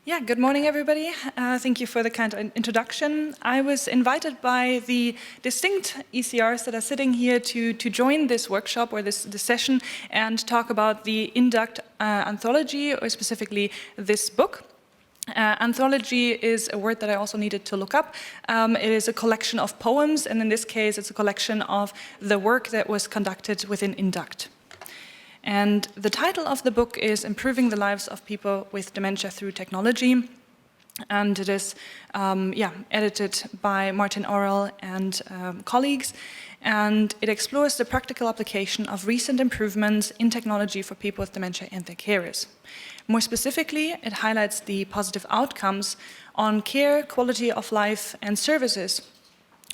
Yeah, good morning, everybody. Thank you for the kind introduction. I was invited by the distinct ECRs that are sitting here to join this workshop or this session and talk about the INDUCT anthology, or specifically this book. Anthology is a word that I also needed to look up. It is a collection of poems, and in this case, it's a collection of the work that was conducted within INDUCT. And the title of the book is Improving the Lives of People with Dementia Through Technology. And it is edited by Martin Orrell and colleagues. And it explores the practical application of recent improvements in technology for people with dementia and their carers. More specifically, it highlights the positive outcomes on care, quality of life, and services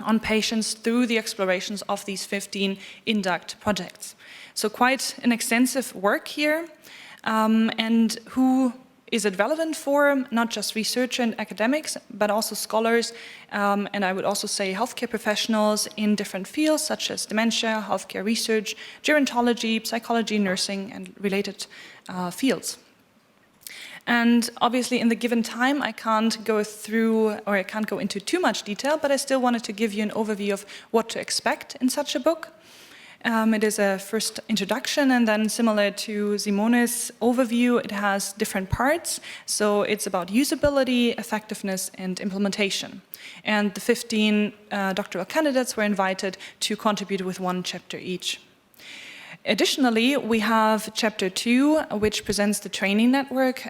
on patients through the explorations of these 15 INDUCT projects. So quite an extensive work here, and who is it relevant for? Not just researchers and academics, but also scholars, and I would also say healthcare professionals in different fields such as dementia, healthcare research, gerontology, psychology, nursing, and related fields. And obviously in the given time, I can't go into too much detail, but I still wanted to give you an overview of what to expect in such a book. It is a first introduction, and then similar to Simone's overview, it has different parts. So it's about usability, effectiveness, and implementation. And the 15 doctoral candidates were invited to contribute with one chapter each. Additionally, we have chapter 2, which presents the training network.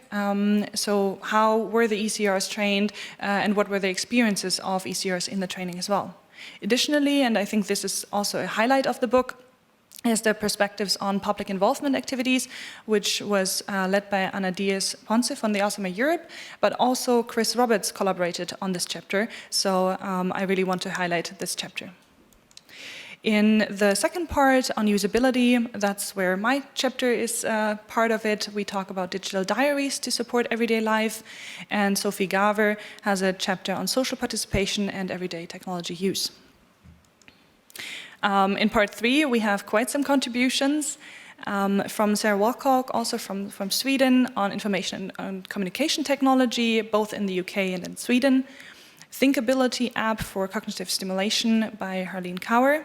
So how were the ECRs trained, and what were the experiences of ECRs in the training as well. Additionally, and I think this is also a highlight of the book, is the perspectives on public involvement activities, which was led by Ana Diaz-Ponce from the Alzheimer Europe, but also Chris Roberts collaborated on this chapter, so I really want to highlight this chapter. In the second part on usability, that's where my chapter is part of it. We talk about digital diaries to support everyday life, and Sophie Gaver has a chapter on social participation and everyday technology use. In part 3, we have quite some contributions from Sarah Walcock, also from Sweden, on information and communication technology, both in the UK and in Sweden. Thinkability app for cognitive stimulation by Harleen Kaur.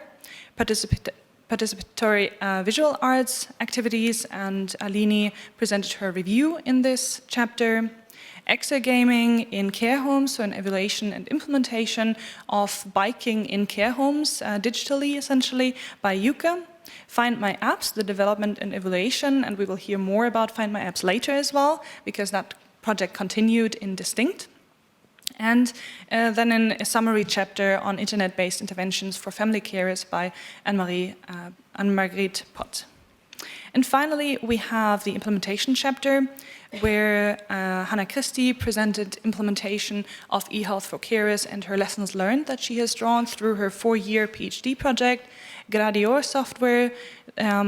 Participatory visual arts activities, and Alini presented her review in this chapter. Exergaming in care homes, so an evaluation and implementation of biking in care homes digitally, essentially, by Yuka. Find My Apps, the development and evaluation, and we will hear more about Find My Apps later as well, because that project continued in Distinct. And then in a summary chapter on internet-based interventions for family carers by Anne-Margrethe Pott. And finally, we have the implementation chapter, where Hannah Christie presented implementation of eHealth for carers and her lessons learned that she has drawn through her 4-year PhD project, Gradior software,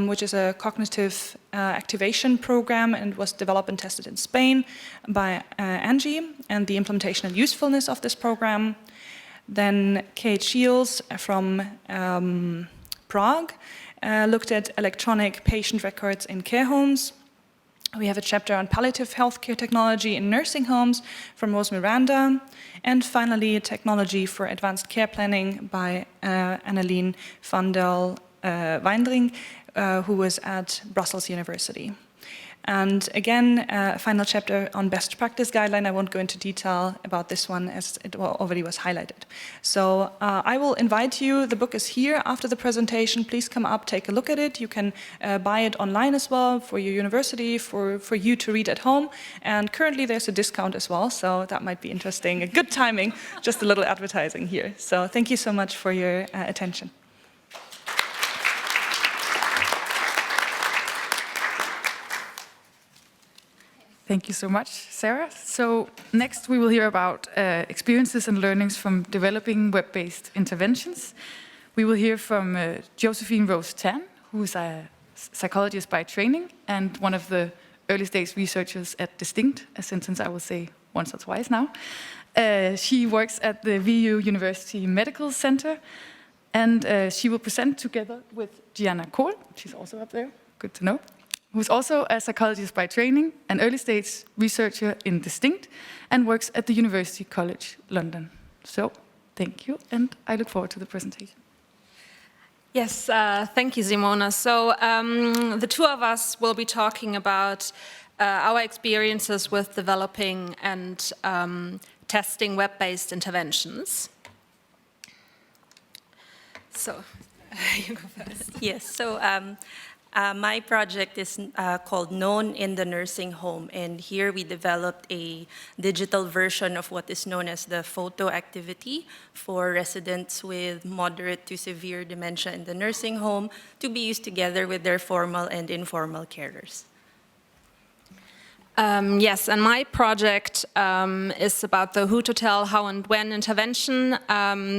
which is a cognitive activation program and was developed and tested in Spain by Angie, and the implementation and usefulness of this program. Then Kate Shields from Prague looked at electronic patient records in care homes. We have a chapter on palliative healthcare technology in nursing homes from Rose Miranda. And finally, technology for advanced care planning by Annelien van der Weindring, who was at Brussels University. And again, a final chapter on best practice guideline. I won't go into detail about this one as it already was highlighted. So I will invite you, the book is here after the presentation. Please come up, take a look at it. You can buy it online as well for your university, for you to read at home. And currently there's a discount as well, so that might be interesting. Good timing, just a little advertising here. So thank you so much for your attention. Thank you so much, Sarah. So next we will hear about experiences and learnings from developing web-based interventions. We will hear from Josephine Rose Tan, who is a psychologist by training and one of the early stage researchers at Distinct, a sentence I will say once or twice now. She works at the VU University Medical Center, and she will present together with Gianna Kohl. She's also up there, good to know. who's also a psychologist by training, an early stage researcher in DISTINCT, and works at the University College London. So, thank you, and I look forward to the presentation. Yes, thank you, Simone. So the two of us will be talking about our experiences with developing and testing web-based interventions. So, you go first. Yes, so my project is called Known in the Nursing Home, and here we developed a digital version of what is known as the photo activity for residents with moderate to severe dementia in the nursing home to be used together with their formal and informal carers. Yes, and my project is about the who to tell, how and when intervention.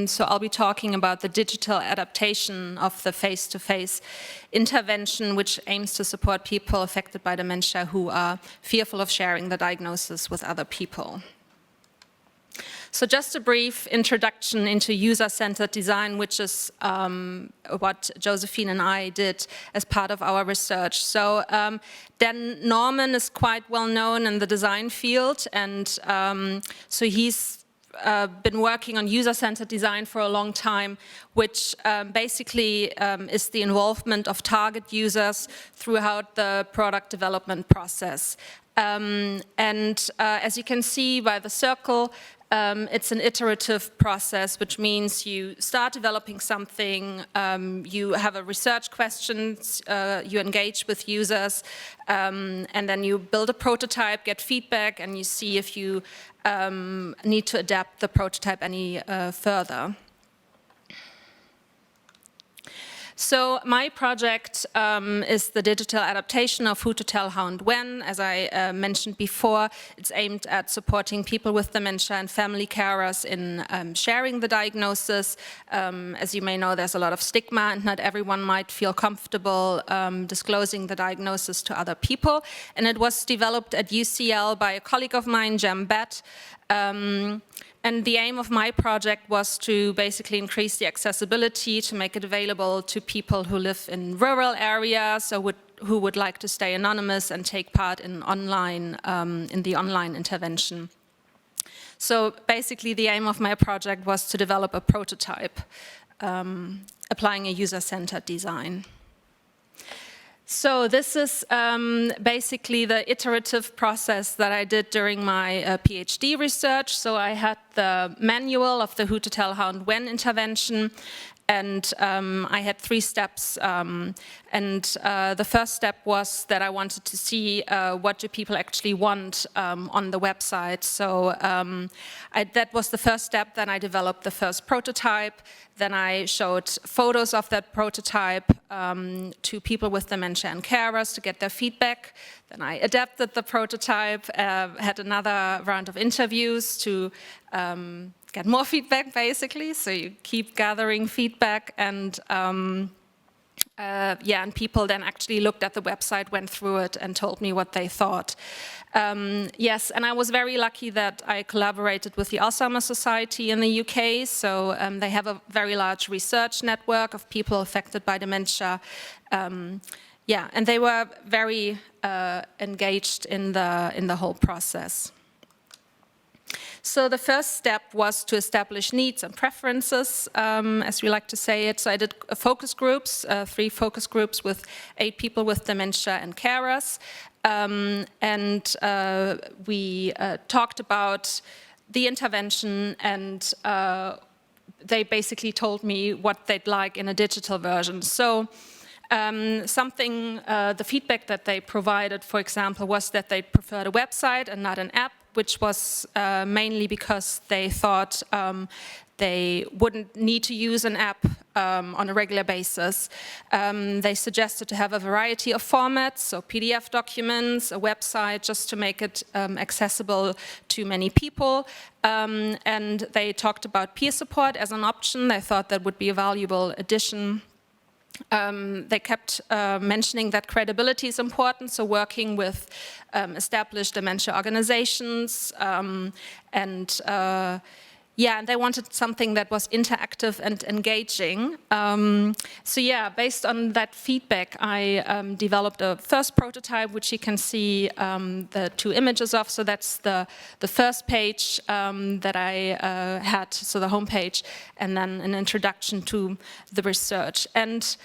So I'll be talking about the digital adaptation of the face-to-face intervention, which aims to support people affected by dementia who are fearful of sharing the diagnosis with other people. So just a brief introduction into user-centered design, which is what Josephine and I did as part of our research. So Dan Norman is quite well known in the design field, and so he's been working on user-centered design for a long time, which basically is the involvement of target users throughout the product development process. As you can see by the circle, it's an iterative process, which means you start developing something, you have a research questions, you engage with users, and then you build a prototype, get feedback, and you see if you need to adapt the prototype any further. So my project is the digital adaptation of who to tell, how and when. As I mentioned before, it's aimed at supporting people with dementia and family carers in sharing the diagnosis. As you may know, there's a lot of stigma, and not everyone might feel comfortable disclosing the diagnosis to other people. And it was developed at UCL by a colleague of mine, Jem Bat. And the aim of my project was to basically increase the accessibility, to make it available to people who live in rural areas, so who would like to stay anonymous and take part in the online intervention. So basically the aim of my project was to develop a prototype, applying a user-centered design. So this is basically the iterative process that I did during my PhD research. So I had the manual of the who to tell, how and when intervention, and I had 3 steps. The first step was that I wanted to see what do people actually want on the website. So that was the first step. Then I developed the first prototype. Then I showed photos of that prototype to people with dementia and carers to get their feedback. Then I adapted the prototype, had another round of interviews to get more feedback, basically. So you keep gathering feedback, and and people then actually looked at the website, went through it, and told me what they thought. Yes, and I was very lucky that I collaborated with the Alzheimer Society in the UK. So they have a very large research network of people affected by dementia. And they were very engaged in the whole process. So the first step was to establish needs and preferences, as we like to say it. So I did focus groups, 3 focus groups with 8 people with dementia and carers. We talked about the intervention, and they basically told me what they'd like in a digital version. So the feedback that they provided, for example, was that they preferred a website and not an app, which was mainly because they thought they wouldn't need to use an app on a regular basis. They suggested to have a variety of formats, so PDF documents, a website, just to make it accessible to many people. And they talked about peer support as an option. They thought that would be a valuable addition. They kept mentioning that credibility is important, so working with established dementia organizations yeah, and they wanted something that was interactive and engaging. So yeah, based on that feedback, I developed a first prototype, which you can see the 2 images of. So that's the first page that I had, so the homepage, and then an introduction to the research. And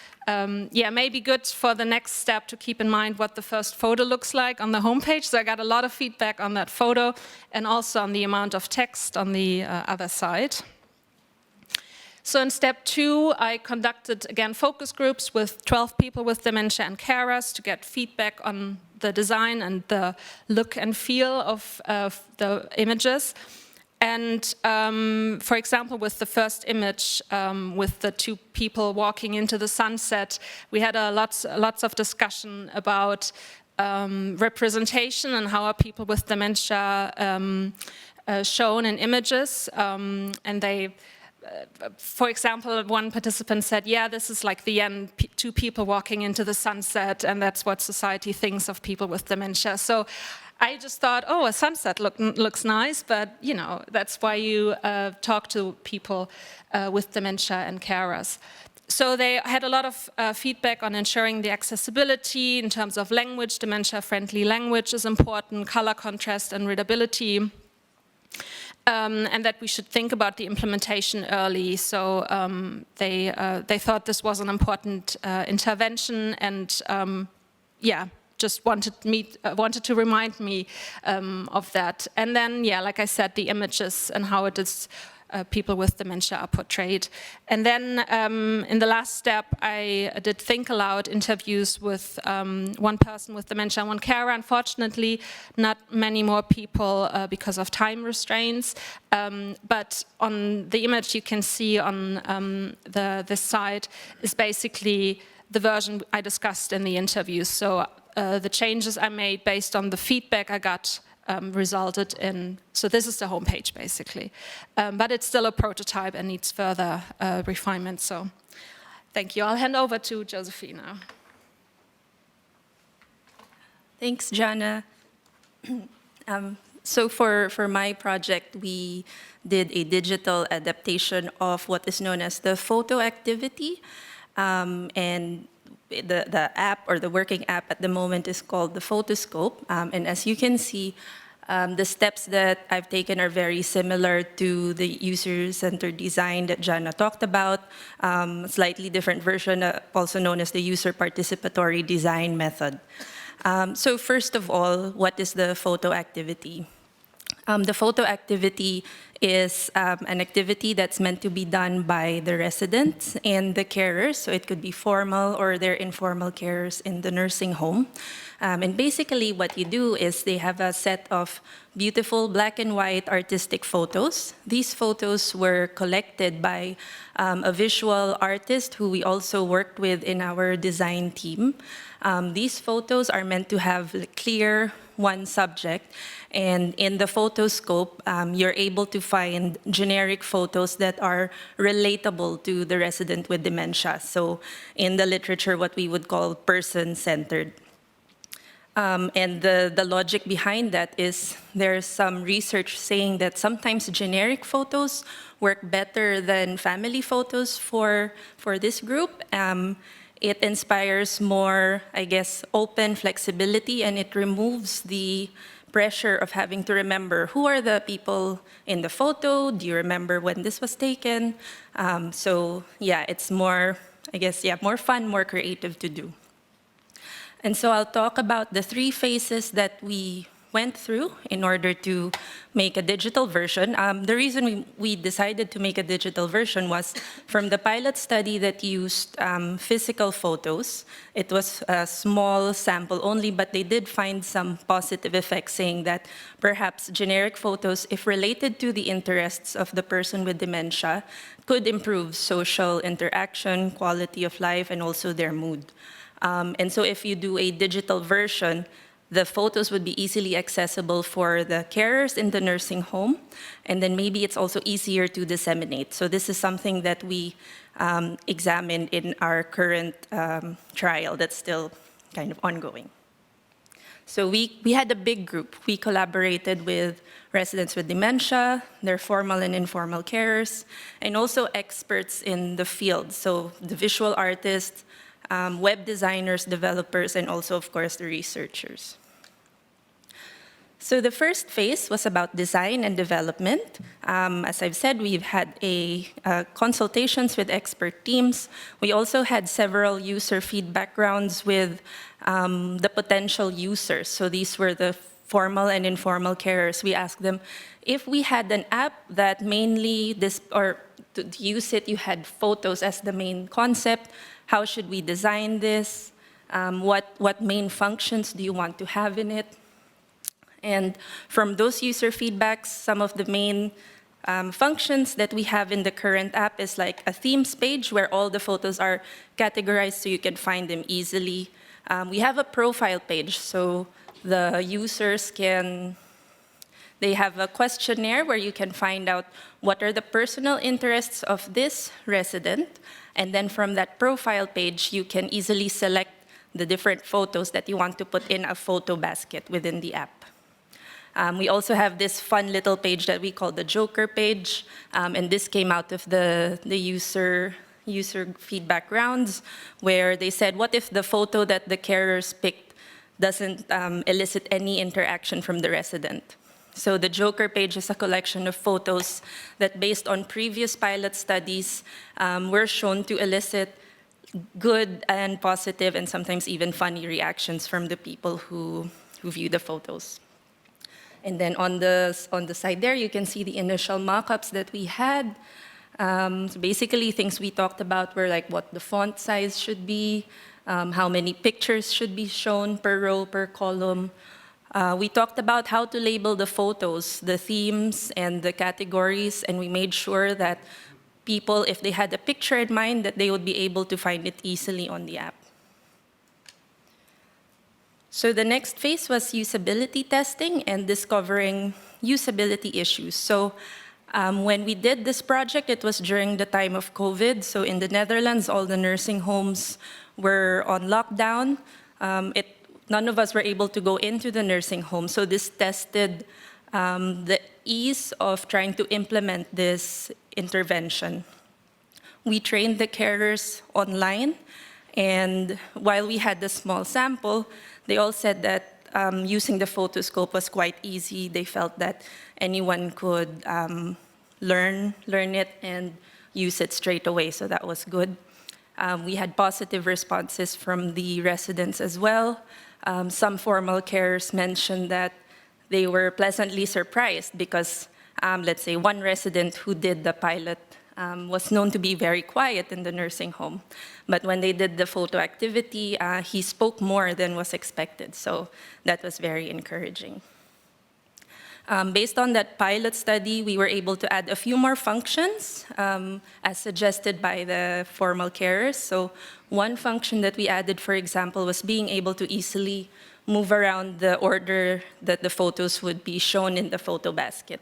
yeah, maybe good for the next step to keep in mind what the first photo looks like on the homepage. So I got a lot of feedback on that photo and also on the amount of text on the other side. So in step 2, I conducted, again, focus groups with 12 people with dementia and carers to get feedback on the design and the look and feel of the images. And for example, with the first image, with the 2 people walking into the sunset, we had lots of discussion about representation and how are people with dementia shown in images. And they, for example, one participant said, yeah, this is like the end, 2 people walking into the sunset, and that's what society thinks of people with dementia. So I just thought, oh, a sunset looks nice, but you know, that's why you talk to people with dementia and carers. So they had a lot of feedback on ensuring the accessibility in terms of language. Dementia-friendly language is important, color contrast and readability. And that we should think about the implementation early. So they thought this was an important intervention, and yeah, just wanted to remind me of that. And then, yeah, like I said, the images and how it is people with dementia are portrayed. And then in the last step, I did think aloud interviews with 1 person with dementia and 1 carer. Unfortunately, not many more people because of time restraints. But on the image you can see on this side is basically the version I discussed in the interviews. So the changes I made based on the feedback I got resulted in, so this is the homepage basically. But it's still a prototype and needs further refinement, so thank you. I'll hand over to Josephine now. Thanks, Gianna. So for my project, we did a digital adaptation of what is known as the photo activity, and the app, or the working app at the moment, is called the Photoscope. And as you can see, the steps that I've taken are very similar to the user-centered design that Gianna talked about, slightly different version, also known as the user participatory design method. So first of all, what is the photo activity? The photo activity is an activity that's meant to be done by the residents and the carers, so it could be formal or their informal carers in the nursing home. And basically what you do is they have a set of beautiful black and white artistic photos. These photos were collected by a visual artist who we also worked with in our design team. These photos are meant to have clear one subject, and in the Photoscope, you're able to find generic photos that are relatable to the resident with dementia. So in the literature, what we would call person-centered. And the logic behind that is there's some research saying that sometimes generic photos work better than family photos for this group. It inspires more, I guess, open flexibility, and it removes the pressure of having to remember who are the people in the photo, do you remember when this was taken? So yeah, it's more, I guess, yeah, more fun, more creative to do. And so I'll talk about the 3 phases that we went through in order to make a digital version. The reason we decided to make a digital version was from the pilot study that used physical photos. It was a small sample only, but they did find some positive effects, saying that perhaps generic photos, if related to the interests of the person with dementia, could improve social interaction, quality of life, and also their mood. And so if you do a digital version, the photos would be easily accessible for the carers in the nursing home, and then maybe it's also easier to disseminate. So this is something that we examined in our current trial that's still kind of ongoing. So we had a big group. We collaborated with residents with dementia, their formal and informal carers, and also experts in the field. So the visual artists, web designers, developers, and also, of course, the researchers. So the first phase was about design and development. As I've said, we've had consultations with expert teams. We also had several user feedback rounds with the potential users. So these were the formal and informal carers. We asked them, if we had an app that mainly, to use it, you had photos as the main concept, how should we design this? What main functions do you want to have in it? And from those user feedbacks, some of the main functions that we have in the current app is like a themes page where all the photos are categorized so you can find them easily. We have a profile page, so the users they have a questionnaire where you can find out what are the personal interests of this resident. And then from that profile page, you can easily select the different photos that you want to put in a photo basket within the app. We also have this fun little page that we call the Joker page, and this came out of the user feedback rounds, where they said, what if the photo that the carers picked doesn't elicit any interaction from the resident? So the Joker page is a collection of photos that, based on previous pilot studies, were shown to elicit good and positive and sometimes even funny reactions from the people who view the photos. And then on the side there, you can see the initial mock-ups that we had. So basically, things we talked about were like what the font size should be, how many pictures should be shown per row, per column. We talked about how to label the photos, the themes, and the categories, and we made sure that people, if they had a picture in mind, that they would be able to find it easily on the app. So the next phase was usability testing and discovering usability issues. So when we did this project, it was during the time of COVID. So in the Netherlands, all the nursing homes were on lockdown. None of us were able to go into the nursing home. So this tested the ease of trying to implement this intervention. We trained the carers online, and while we had the small sample, they all said that using the photoscope was quite easy. They felt that anyone could learn it and use it straight away, so that was good. We had positive responses from the residents as well. Some formal carers mentioned that they were pleasantly surprised because, let's say, one resident who did the pilot was known to be very quiet in the nursing home. But when they did the photo activity, he spoke more than was expected. So that was very encouraging. Based on that pilot study, we were able to add a few more functions as suggested by the formal carers. So one function that we added, for example, was being able to easily move around the order that the photos would be shown in the photo basket.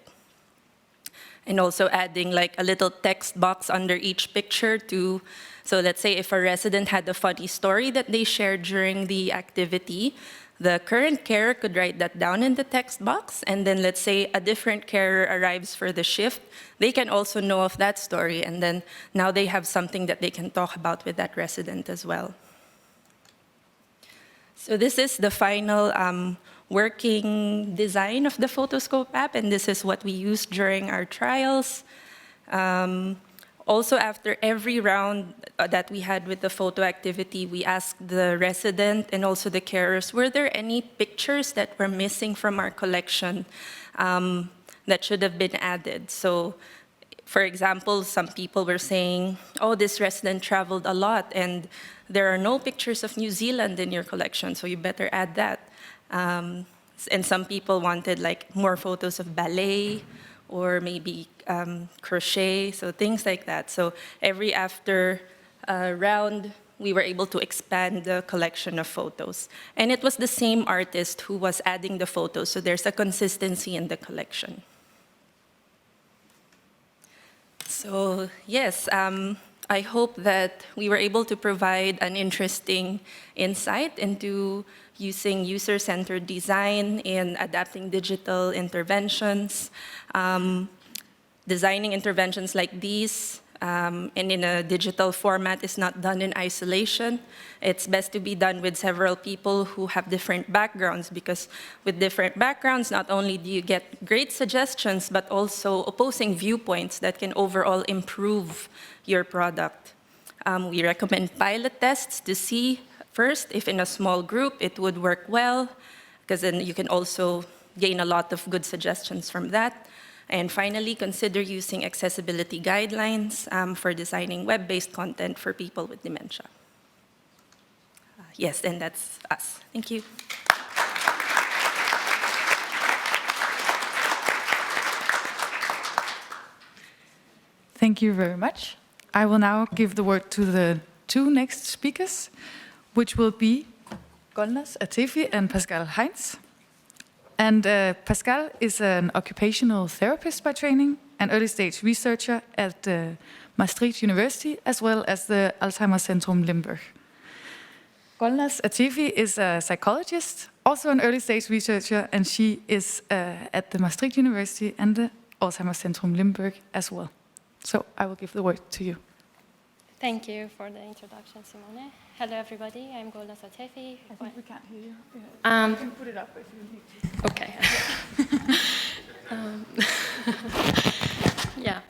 And also adding like a little text box under each picture so let's say if a resident had a funny story that they shared during the activity, the current carer could write that down in the text box, and then let's say a different carer arrives for the shift, they can also know of that story, and then now they have something that they can talk about with that resident as well. So this is the final working design of the Photoscope app, and this is what we used during our trials. Also, after every round that we had with the photo activity, we asked the resident and also the carers, were there any pictures that were missing from our collection that should have been added? So, for example, some people were saying, oh, this resident traveled a lot and there are no pictures of New Zealand in your collection, so you better add that. And some people wanted like more photos of ballet or maybe crochet, so things like that. So every after round, we were able to expand the collection of photos. And it was the same artist who was adding the photos, so there's a consistency in the collection. So yes, I hope that we were able to provide an interesting insight into using user-centered design in adapting digital interventions, designing interventions like these and in a digital format is not done in isolation. It's best to be done with several people who have different backgrounds, because with different backgrounds, not only do you get great suggestions, but also opposing viewpoints that can overall improve your product. We recommend pilot tests to see first if in a small group it would work well, because then you can also gain a lot of good suggestions from that. And finally, consider using accessibility guidelines for designing web-based content for people with dementia. Yes, and that's us. Thank you. Thank you very much. I will now give the word to the two next speakers, which will be Golnaz, Atefi, and Pascale Heins. And Pascale is an occupational therapist by training, an early-stage researcher at Maastricht University, as well as the Alzheimer Centrum Limburg. Golnaz Atefi is a psychologist, also an early-stage researcher, and she is at the Maastricht University and the Alzheimer Centrum Limburg as well. So I will give the word to you. Thank you for the introduction, Simone. Hello, everybody. I'm Golnaz Atefi. I think we can't hear you. You can put it up if you need to. Okay. Yeah.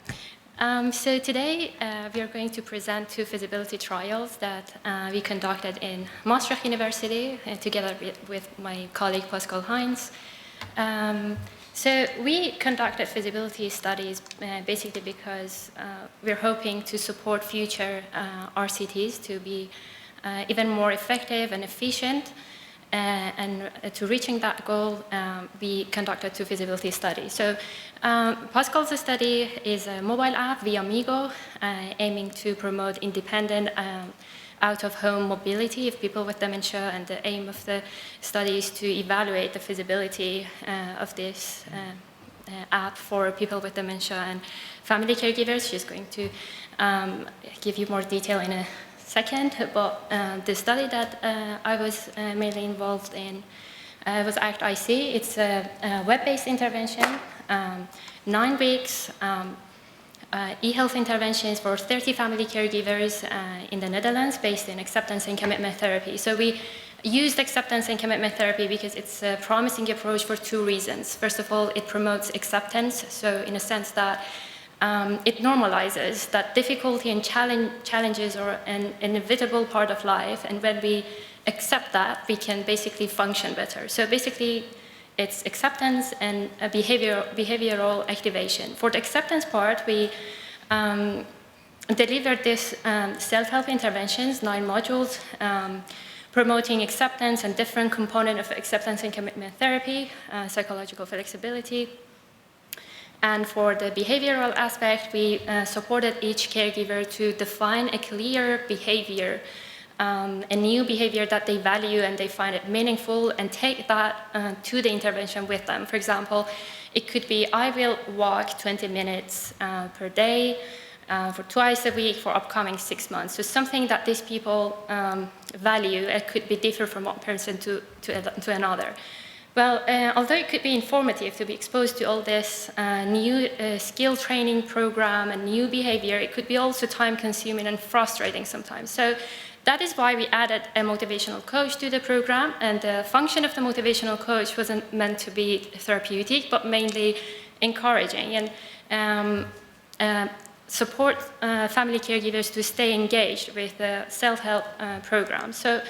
So today we are going to present two feasibility trials that we conducted in Maastricht University together with my colleague Pascale Heins. So we conducted feasibility studies basically because we're hoping to support future RCTs to be even more effective and efficient. And to reaching that goal, we conducted two feasibility studies. So Pascale's study is a mobile app via Migo, aiming to promote independent out-of-home mobility of people with dementia, and the aim of the study is to evaluate the feasibility of this app for people with dementia and family caregivers. She's going to give you more detail in a second, but the study that I was mainly involved in was ACT-IC. It's a web-based intervention, 9 weeks, e-health interventions for 30 family caregivers in the Netherlands based in acceptance and commitment therapy. So we used acceptance and commitment therapy because it's a promising approach for two reasons. First of all, it promotes acceptance, so in a sense that it normalizes that difficulty and challenges are an inevitable part of life, and when we accept that, we can basically function better. So basically, it's acceptance and a behavioral activation. For the acceptance part, we delivered this self-help interventions, 9 modules, promoting acceptance and different components of acceptance and commitment therapy, psychological flexibility. And for the behavioral aspect, we supported each caregiver to define a clear behavior, a new behavior that they value and they find it meaningful, and take that to the intervention with them. For example, it could be, I will walk 20 minutes per day for twice a week for upcoming 6 months. So something that these people value, it could be different from one person to another. Well, although it could be informative to be exposed to all this new skill training program and new behavior, it could be also time-consuming and frustrating sometimes. So that is why we added a motivational coach to the program, and the function of the motivational coach wasn't meant to be therapeutic, but mainly encouraging and support family caregivers to stay engaged with the self-help program. So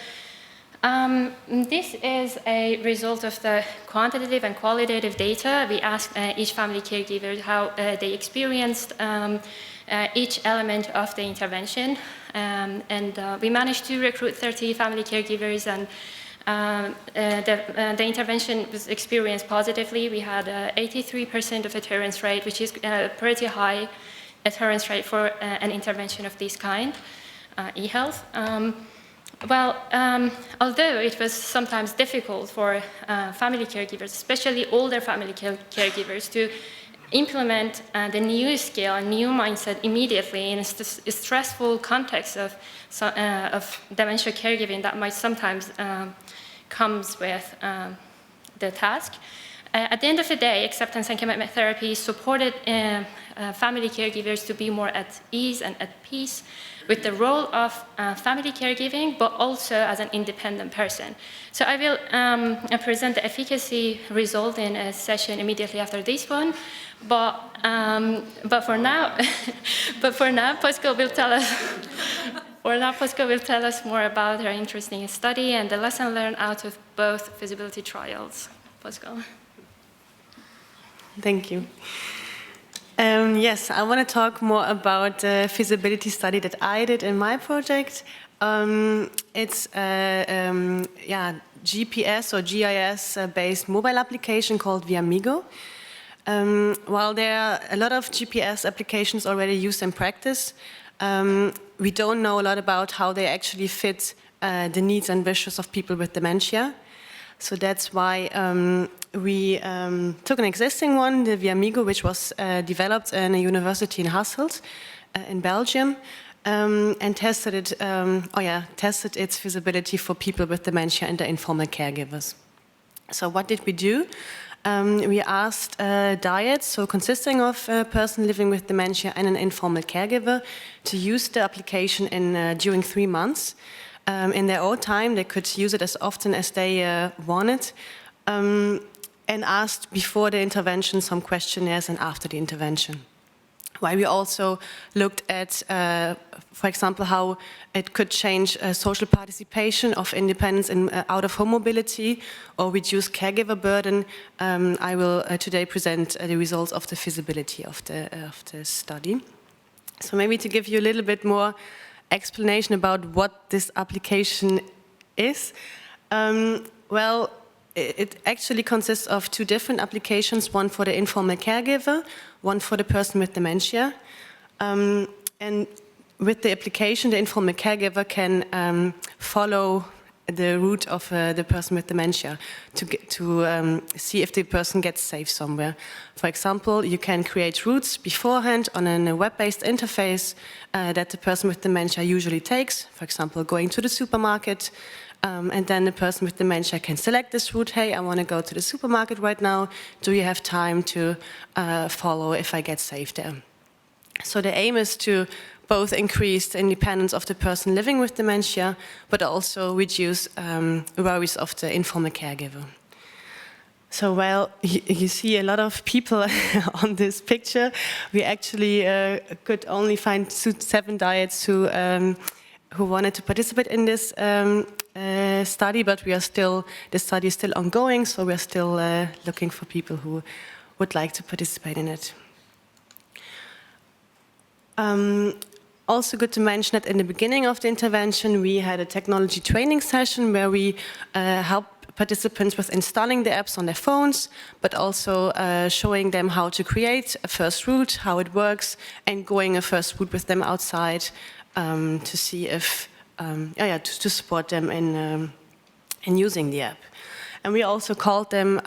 this is a result of the quantitative and qualitative data. We asked each family caregiver how they experienced each element of the intervention. And we managed to recruit 30 family caregivers, and the intervention was experienced positively. We had 83% of adherence rate, which is a pretty high adherence rate for an intervention of this kind, e-health. Although it was sometimes difficult for family caregivers, especially older family caregivers, to implement the new skill and new mindset immediately in a stressful context of dementia caregiving that might sometimes comes with the task. At the end of the day, acceptance and commitment therapy supported family caregivers to be more at ease and at peace with the role of family caregiving, but also as an independent person. So I will present the efficacy result in a session immediately after this one. But for now, Pascale will tell us. Pascale will tell us more about her interesting study and the lesson learned out of both feasibility trials. Pascale. Thank you. Yes, I want to talk more about the feasibility study that I did in my project. It's a GPS or GIS-based mobile application called Viamigo. While there are a lot of GPS applications already used in practice, we don't know a lot about how they actually fit the needs and wishes of people with dementia. So that's why we took an existing one, the Viamigo, which was developed in a university in Hasselt in Belgium, and tested its feasibility for people with dementia and the informal caregivers. So what did we do? We asked diets, so consisting of a person living with dementia and an informal caregiver, to use the application during 3 months. In their own time, they could use it as often as they wanted, and asked before the intervention some questionnaires and after the intervention. While we also looked at, for example, how it could change social participation of independence in out-of-home mobility or reduce caregiver burden, I will today present the results of the feasibility of the study. So maybe to give you a little bit more explanation about what this application is. It actually consists of 2 different applications, one for the informal caregiver, one for the person with dementia. And with the application, the informal caregiver can follow the route of the person with dementia to see if the person gets safe somewhere. For example, you can create routes beforehand on a web-based interface that the person with dementia usually takes, for example, going to the supermarket, and then the person with dementia can select this route. Hey, I want to go to the supermarket right now. Do you have time to follow if I get safe there? So the aim is to both increase the independence of the person living with dementia, but also reduce worries of the informal caregiver. So while you see a lot of people on this picture, we actually could only find 7 diets who wanted to participate in this study, but the study is still ongoing, so we're still looking for people who would like to participate in it. Also good to mention that in the beginning of the intervention, we had a technology training session where we helped participants with installing the apps on their phones, but also showing them how to create a first route, how it works, and going a first route with them outside to see if, to support them in using the app. And we also called them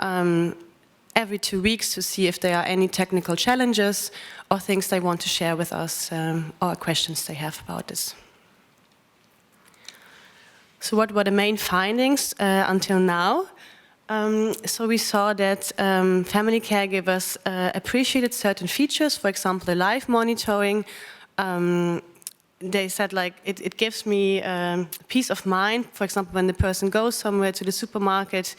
every 2 weeks to see if there are any technical challenges or things they want to share with us or questions they have about this. So what were the main findings until now? So we saw that family caregivers appreciated certain features, for example, the live monitoring. They said, like, it gives me peace of mind, for example, when the person goes somewhere to the supermarket,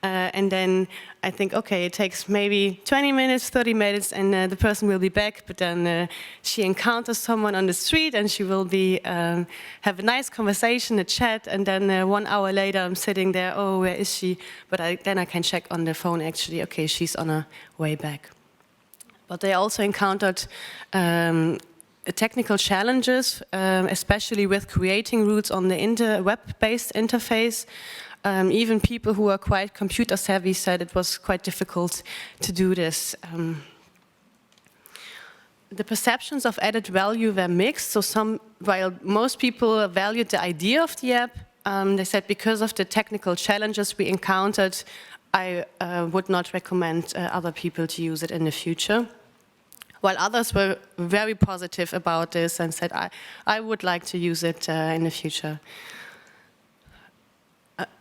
and then I think, okay, it takes maybe 20 minutes, 30 minutes, and the person will be back, but then she encounters someone on the street, and she will be have a nice conversation, a chat, and then 1 hour later, I'm sitting there, oh, where is she? But then I can check on the phone, actually, okay, she's on her way back. But they also encountered technical challenges, especially with creating routes on the web-based interface. Even people who are quite computer savvy said it was quite difficult to do this. The perceptions of added value were mixed. So while most people valued the idea of the app, they said because of the technical challenges we encountered, I would not recommend other people to use it in the future. While others were very positive about this and said, I would like to use it in the future.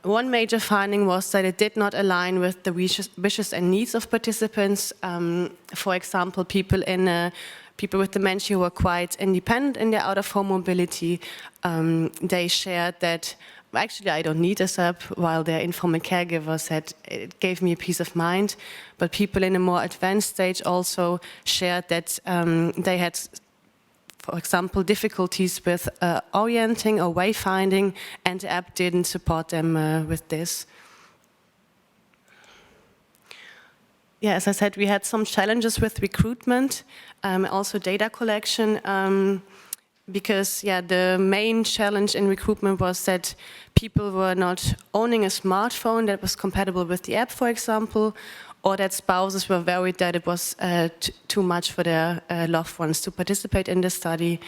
one major finding was that it did not align with the wishes and needs of participants. For example, people with dementia were quite independent in their out-of-home mobility. They shared that, actually, I don't need this app, while their informal caregiver said it gave me a peace of mind. But people in a more advanced stage also shared that they had, for example, difficulties with orienting or wayfinding, and the app didn't support them with this. Yeah, as I said, we had some challenges with recruitment, also data collection, because the main challenge in recruitment was that people were not owning a smartphone that was compatible with the app, for example, or that spouses were worried that it was too much for their loved ones to participate in the study,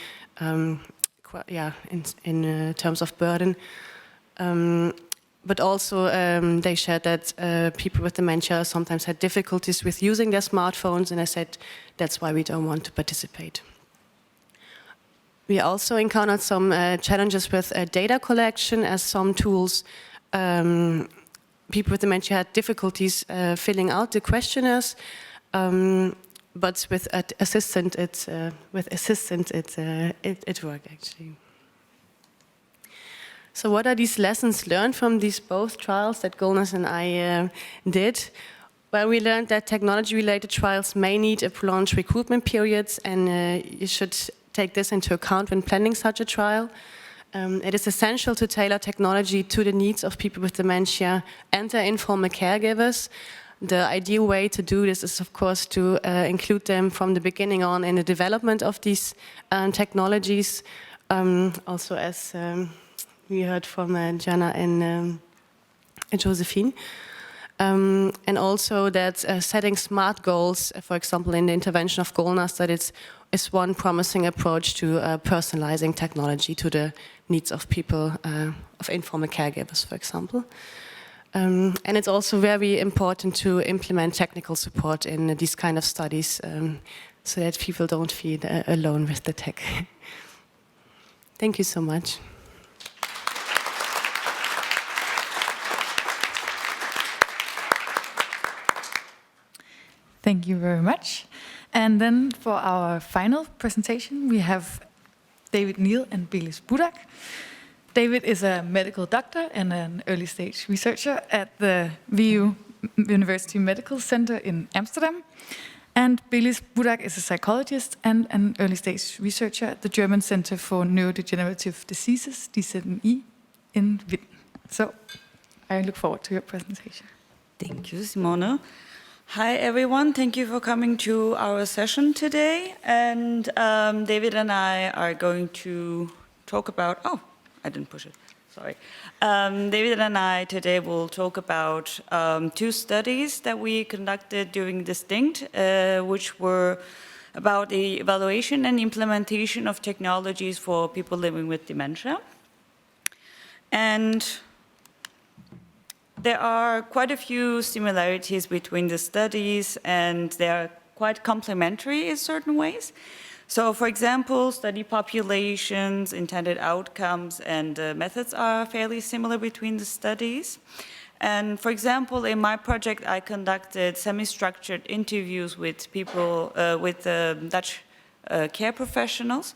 in terms of burden. But also they shared that people with dementia sometimes had difficulties with using their smartphones, and I said that's why we don't want to participate. We also encountered some challenges with data collection, as some tools, people with dementia had difficulties filling out the questionnaires, but with assistant it worked actually. So what are these lessons learned from these both trials that Golnaz and I did? Well, we learned that technology-related trials may need a prolonged recruitment periods, and you should take this into account when planning such a trial. It is essential to tailor technology to the needs of people with dementia and their informal caregivers. The ideal way to do this is, of course, to include them from the beginning on in the development of these technologies. Also, as we heard from Gianna and Josephine. And also that setting smart goals, for example, in the intervention of Golnaz, that is one promising approach to personalizing technology to the needs of people, of informal caregivers, for example. And it's also very important to implement technical support in these kind of studies so that people don't feel alone with the tech. Thank you so much. Thank you very much. And then for our final presentation, we have David Neal and Beliz Budak. David is a medical doctor and an early stage researcher at the VU University Medical Center in Amsterdam. And Beliz Budak is a psychologist and an early stage researcher at the German Center for Neurodegenerative Diseases, DZNI, in Witten. So I look forward to your presentation. Thank you, Simone. Hi, everyone. Thank you for coming to our session today. And David and I are going to talk about, oh, I didn't push it, sorry. David and I today will talk about two studies that we conducted during Distinct, which were about the evaluation and implementation of technologies for people living with dementia. And there are quite a few similarities between the studies, and they are quite complementary in certain ways. So, for example, study populations, intended outcomes, and methods are fairly similar between the studies. And for example, in my project, I conducted semi-structured interviews with people, with Dutch care professionals.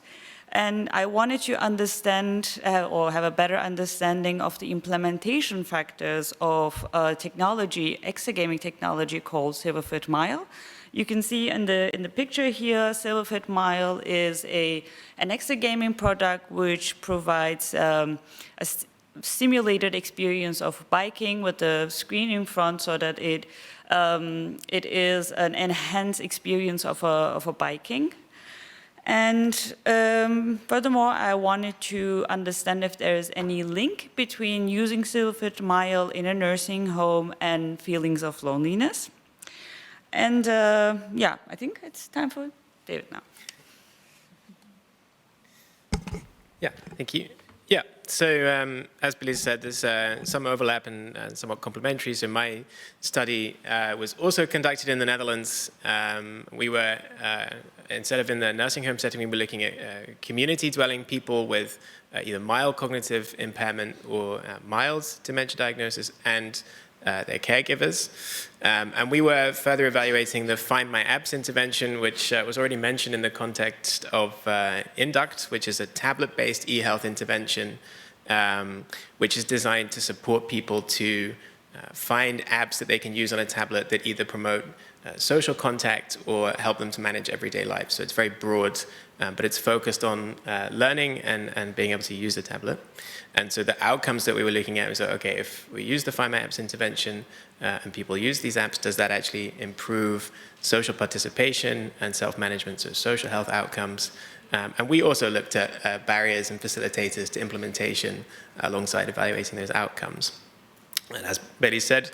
And I wanted to understand or have a better understanding of the implementation factors of technology, exagaming technology called Silverfoot Mile. You can see in the picture here, Silverfoot Mile is an exagaming product which provides a simulated experience of biking with the screen in front, so that it is an enhanced experience of a biking. And furthermore, I wanted to understand if there is any link between using Silverfoot Mile in a nursing home and feelings of loneliness. And yeah, I think it's time for David now. Yeah, thank you. Yeah, so as Beliz said, there's some overlap and somewhat complementary. So my study was also conducted in the Netherlands. We were, instead of in the nursing home setting, we were looking at community dwelling people with either mild cognitive impairment or mild dementia diagnosis and their caregivers. And we were further evaluating the Find My Apps intervention, which was already mentioned in the context of INDUCT, which is a tablet-based e-health intervention, which is designed to support people to find apps that they can use on a tablet that either promote social contact or help them to manage everyday life. So it's very broad, but it's focused on learning and being able to use the tablet. And so the outcomes that we were looking at was, okay, if we use the Find My Apps intervention and people use these apps, does that actually improve social participation and self-management, so social health outcomes? And we also looked at barriers and facilitators to implementation alongside evaluating those outcomes. And as Betty said,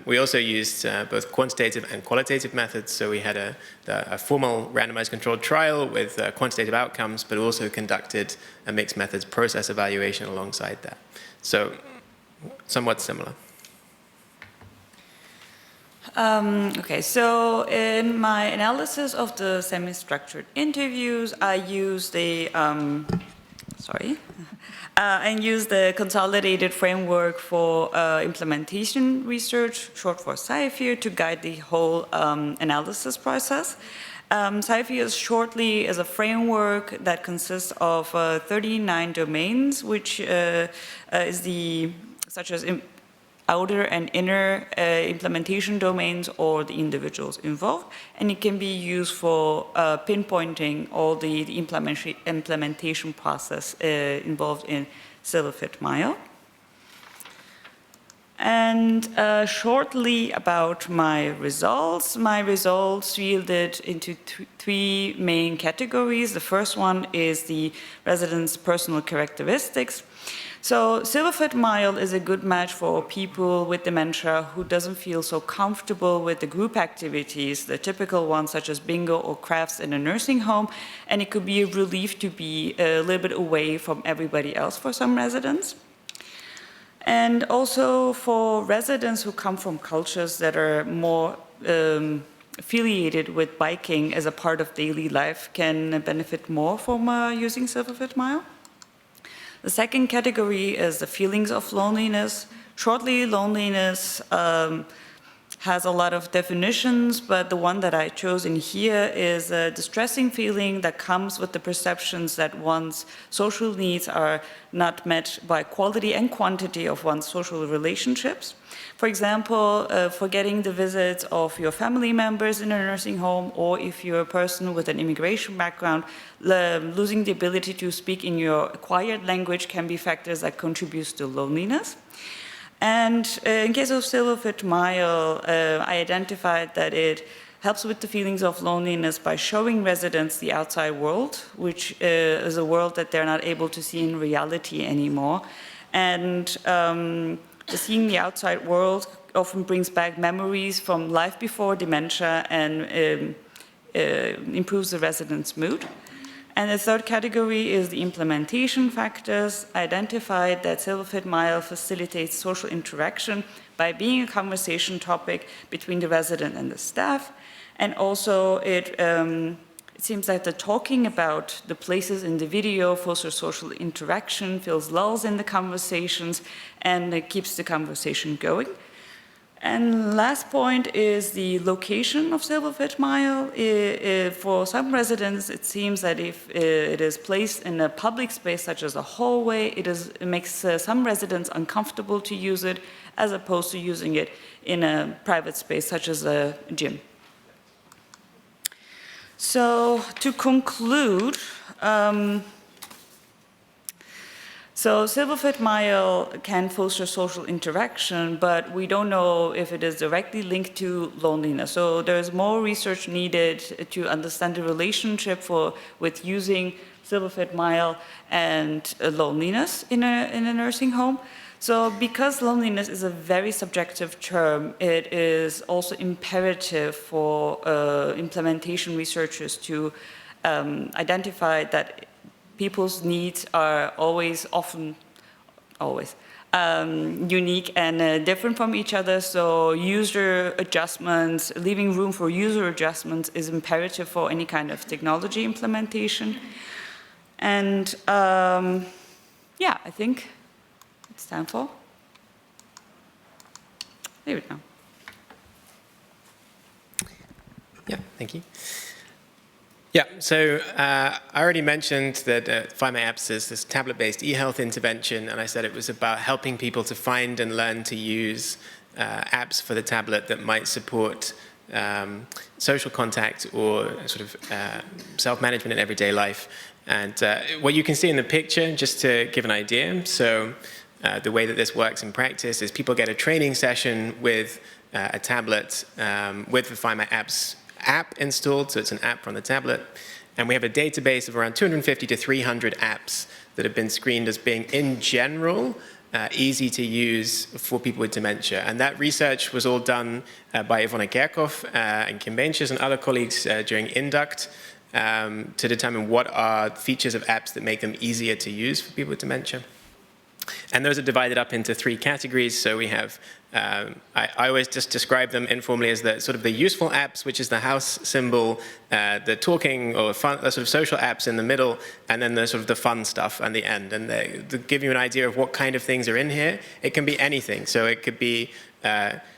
we also used both quantitative and qualitative methods. So we had a formal randomized controlled trial with quantitative outcomes, but also conducted a mixed methods process evaluation alongside that. So somewhat similar. Okay, so in my analysis of the semi-structured interviews, I used I used the consolidated framework for implementation research, short for SciFear, to guide the whole analysis process. SciFear is a framework that consists of 39 domains, which is such as outer and inner implementation domains or the individuals involved, and it can be used for pinpointing all the implementation process involved in Silverfit-Meyer. And shortly about my results yielded into three main categories. The first one is the residents' personal characteristics. So Silverfit-Meyer is a good match for people with dementia who doesn't feel so comfortable with the group activities, the typical ones such as bingo or crafts in a nursing home, and it could be a relief to be a little bit away from everybody else for some residents. And also for residents who come from cultures that are more affiliated with biking as a part of daily life can benefit more from using Silverfit-Meyer. The second category is the feelings of loneliness. Shortly, loneliness has a lot of definitions, but the one that I chose in here is a distressing feeling that comes with the perceptions that one's social needs are not met by quality and quantity of one's social relationships. For example, forgetting the visits of your family members in a nursing home, or if you're a person with an immigration background, losing the ability to speak in your acquired language can be factors that contribute to loneliness. And in case of Silverfit-Meyer, I identified that it helps with the feelings of loneliness by showing residents the outside world, which is a world that they're not able to see in reality anymore. And seeing the outside world often brings back memories from life before dementia and improves the resident's mood. And the third category is the implementation factors. I identified that Silverfit-Meyer facilitates social interaction by being a conversation topic between the resident and the staff. And also it seems that the talking about the places in the video fosters social interaction, fills lulls in the conversations, and it keeps the conversation going. And last point is the location of Silverfit-Meyer. For some residents, it seems that if it is placed in a public space such as a hallway, it makes some residents uncomfortable to use it, as opposed to using it in a private space such as a gym. So to conclude, so Silverfit-Meyer can foster social interaction, but we don't know if it is directly linked to loneliness. So there's more research needed to understand the relationship with using Silverfit-Meyer and loneliness in a nursing home. So because loneliness is a very subjective term, it is also imperative for implementation researchers to identify that people's needs are often unique and different from each other. So user adjustments, leaving room for user adjustments is imperative for any kind of technology implementation. And yeah, I think it's time for David now. Yeah, thank you. Yeah, so I already mentioned that Find My Apps is this tablet-based e-health intervention, and I said it was about helping people to find and learn to use apps for the tablet that might support social contact or sort of self-management in everyday life. And what you can see in the picture, just to give an idea, so the way that this works in practice is people get a training session with a tablet with the Find My Apps app installed, so it's an app on the tablet, and we have a database of around 250 to 300 apps that have been screened as being, in general, easy to use for people with dementia. And that research was all done by Ivona Kerkhoff and Kim Benches and other colleagues during INDUCT to determine what are features of apps that make them easier to use for people with dementia. And those are divided up into 3 categories. So we have, I always just describe them informally as the sort of the useful apps, which is the house symbol, the talking or fun, the sort of social apps in the middle, and then the sort of the fun stuff at the end. And to give you an idea of what kind of things are in here, it can be anything. So it could be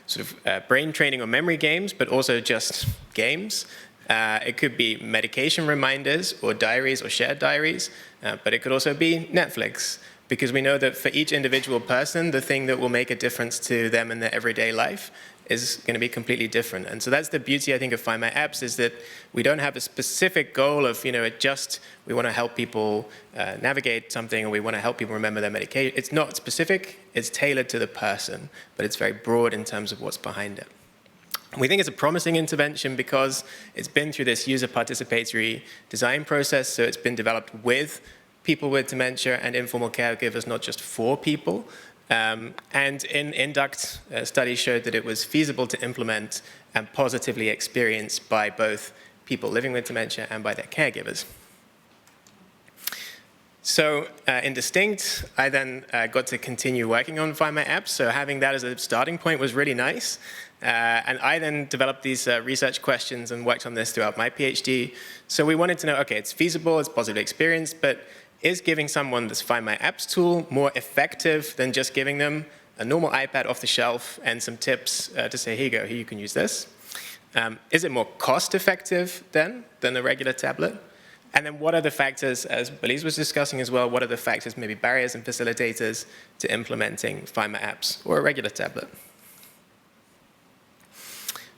sort of brain training or memory games, but also just games. It could be medication reminders or diaries or shared diaries, but it could also be Netflix. Because we know that for each individual person, the thing that will make a difference to them in their everyday life is going to be completely different. And so that's the beauty, I think, of Find My Apps, is that we don't have a specific goal of, we want to help people navigate something, or we want to help people remember their medication. It's not specific, it's tailored to the person, but it's very broad in terms of what's behind it. We think it's a promising intervention because it's been through this user participatory design process, so it's been developed with people with dementia and informal caregivers, not just for people. And in INDUCT, studies showed that it was feasible to implement and positively experienced by both people living with dementia and by their caregivers. So in Distinct, I then got to continue working on Find My Apps. So having that as a starting point was really nice. And I then developed these research questions and worked on this throughout my PhD. So we wanted to know, okay, it's feasible, it's positively experienced, but is giving someone this Find My Apps tool more effective than just giving them a normal iPad off the shelf and some tips to say, here you go, here you can use this? Is it more cost effective then than the regular tablet? And then what are the factors, as Beliz was discussing as well, what are the factors, maybe barriers and facilitators to implementing Find My Apps or a regular tablet?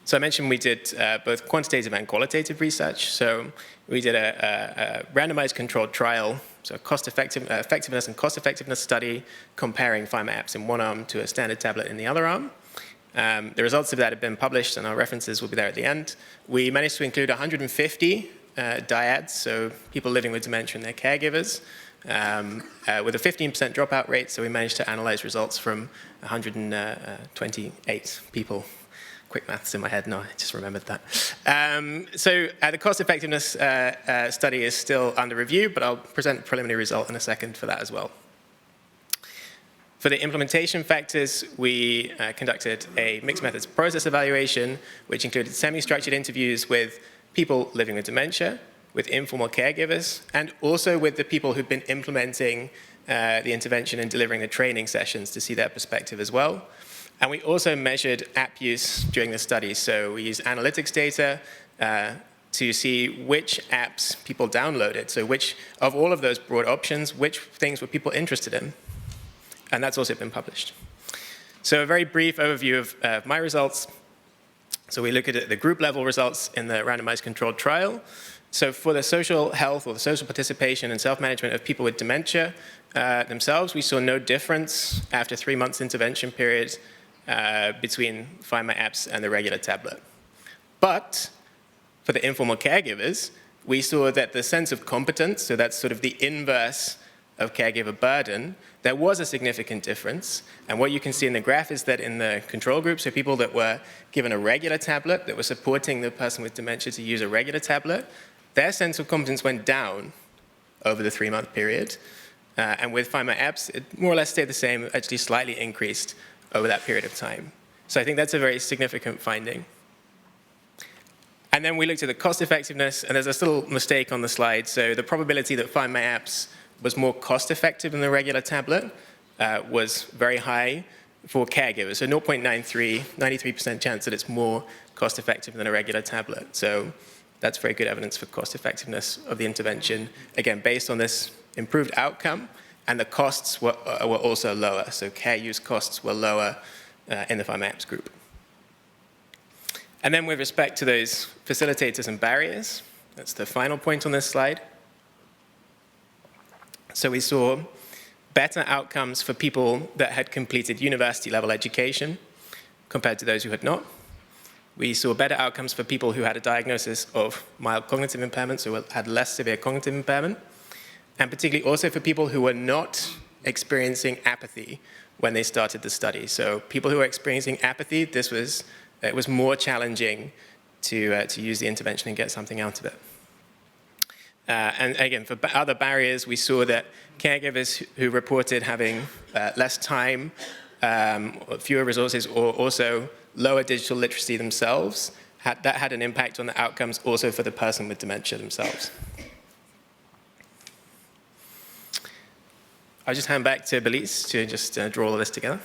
So I mentioned we did both quantitative and qualitative research. So we did a randomized controlled trial, so a effectiveness and cost effectiveness study comparing Find My Apps in one arm to a standard tablet in the other arm. The results of that have been published, and our references will be there at the end. We managed to include 150 dyads, so people living with dementia and their caregivers, with a 15% dropout rate. So we managed to analyze results from 128 people. Quick maths in my head, no, I just remembered that. So the cost effectiveness study is still under review, but I'll present a preliminary result in a second for that as well. For the implementation factors, we conducted a mixed methods process evaluation, which included semi-structured interviews with people living with dementia, with informal caregivers, and also with the people who've been implementing the intervention and delivering the training sessions to see their perspective as well. And we also measured app use during the study. So we used analytics data to see which apps people downloaded. So which of all of those broad options, which things were people interested in? And that's also been published. So a very brief overview of my results. So we look at the group level results in the randomized controlled trial. So for the social health or the social participation and self-management of people with dementia themselves, we saw no difference after 3 months intervention period between Find My Apps and the regular tablet. But for the informal caregivers, we saw that the sense of competence, so that's sort of the inverse of caregiver burden, there was a significant difference. And what you can see in the graph is that in the control group, so people that were given a regular tablet, that were supporting the person with dementia to use a regular tablet, their sense of competence went down over the 3-month period. And with Find My Apps, it more or less stayed the same, actually slightly increased over that period of time. So I think that's a very significant finding. And then we looked at the cost effectiveness, and there's a little mistake on the slide. So the probability that Find My Apps was more cost effective than the regular tablet was very high for caregivers. So 0.93, 93% chance that it's more cost effective than a regular tablet. So that's very good evidence for cost effectiveness of the intervention, again, based on this improved outcome, and the costs were also lower. So care use costs were lower in the Find My Apps group. And then with respect to those facilitators and barriers, that's the final point on this slide. So we saw better outcomes for people that had completed university-level education compared to those who had not. We saw better outcomes for people who had a diagnosis of mild cognitive impairment, so had less severe cognitive impairment, and particularly also for people who were not experiencing apathy when they started the study. So people who were experiencing apathy, it was more challenging to use the intervention and get something out of it. And again, for other barriers, we saw that caregivers who reported having less time, fewer resources, or also lower digital literacy themselves, that had an impact on the outcomes also for the person with dementia themselves. I'll just hand back to Beliz to just draw all of this together.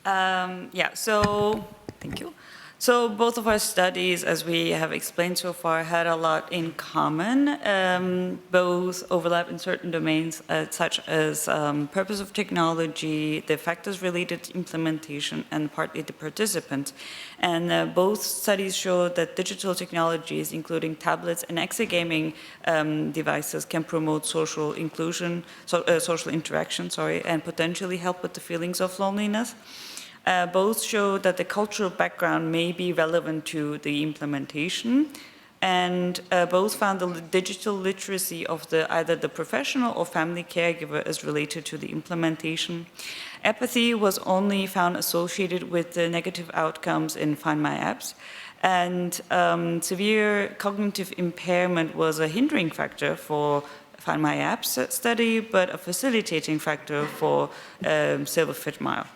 Yeah, so thank you. So both of our studies, as we have explained so far, had a lot in common. Both overlap in certain domains, such as purpose of technology, the factors related to implementation, and partly the participants. And both studies show that digital technologies, including tablets and exagaming devices, can promote social inclusion, social interaction, and potentially help with the feelings of loneliness. Both show that the cultural background may be relevant to the implementation, and both found the digital literacy of either the professional or family caregiver is related to the implementation. Apathy was only found associated with the negative outcomes in Find My Apps, and severe cognitive impairment was a hindering factor for Find My Apps study, but a facilitating factor for Silver Fit Mile.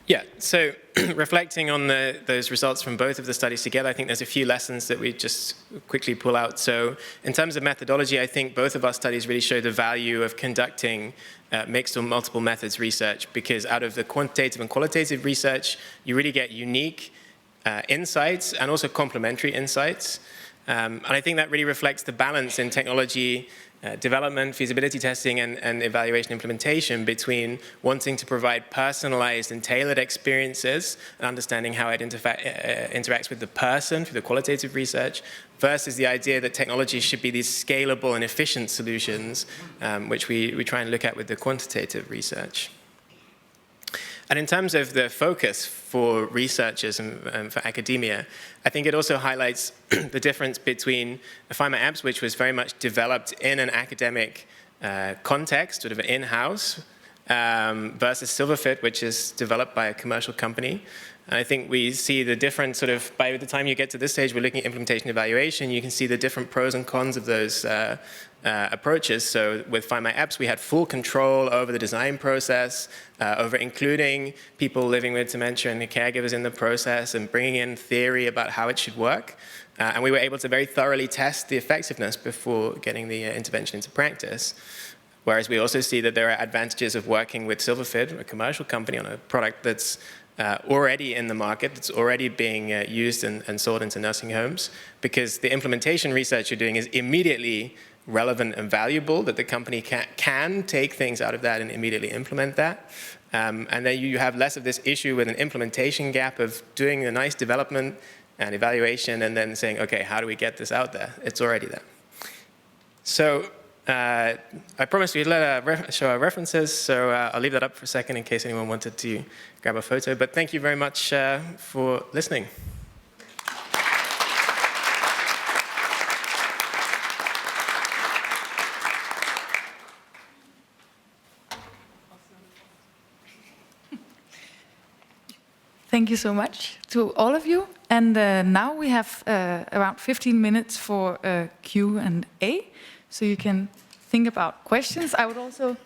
Yeah, so reflecting on those results from both of the studies together, I think there's a few lessons that we just quickly pull out. So in terms of methodology, I think both of our studies really show the value of conducting mixed or multiple methods research, because out of the quantitative and qualitative research, you really get unique insights and also complementary insights. And I think that really reflects the balance in technology development, feasibility testing, and evaluation implementation between wanting to provide personalized and tailored experiences and understanding how it interacts with the person through the qualitative research versus the idea that technology should be these scalable and efficient solutions, which we try and look at with the quantitative research. And in terms of the focus for researchers and for academia, I think it also highlights the difference between Find My Apps, which was very much developed in an academic context, sort of in-house, versus Silverfit, which is developed by a commercial company. And I think we see the different sort of, by the time you get to this stage, we're looking at implementation evaluation, you can see the different pros and cons of those approaches. So with Find My Apps, we had full control over the design process, over including people living with dementia and the caregivers in the process and bringing in theory about how it should work. And we were able to very thoroughly test the effectiveness before getting the intervention into practice. Whereas we also see that there are advantages of working with Silverfit, a commercial company, on a product that's already in the market, that's already being used and sold into nursing homes, because the implementation research you're doing is immediately relevant and valuable, that the company can take things out of that and immediately implement that. And then you have less of this issue with an implementation gap of doing a nice development and evaluation and then saying, okay, how do we get this out there? It's already there. So I promised we'd show our references, so I'll leave that up for a second in case anyone wanted to grab a photo. But thank you very much for listening. Thank you so much to all of you. And now we have around 15 minutes for Q&A, so you can think about questions. I would also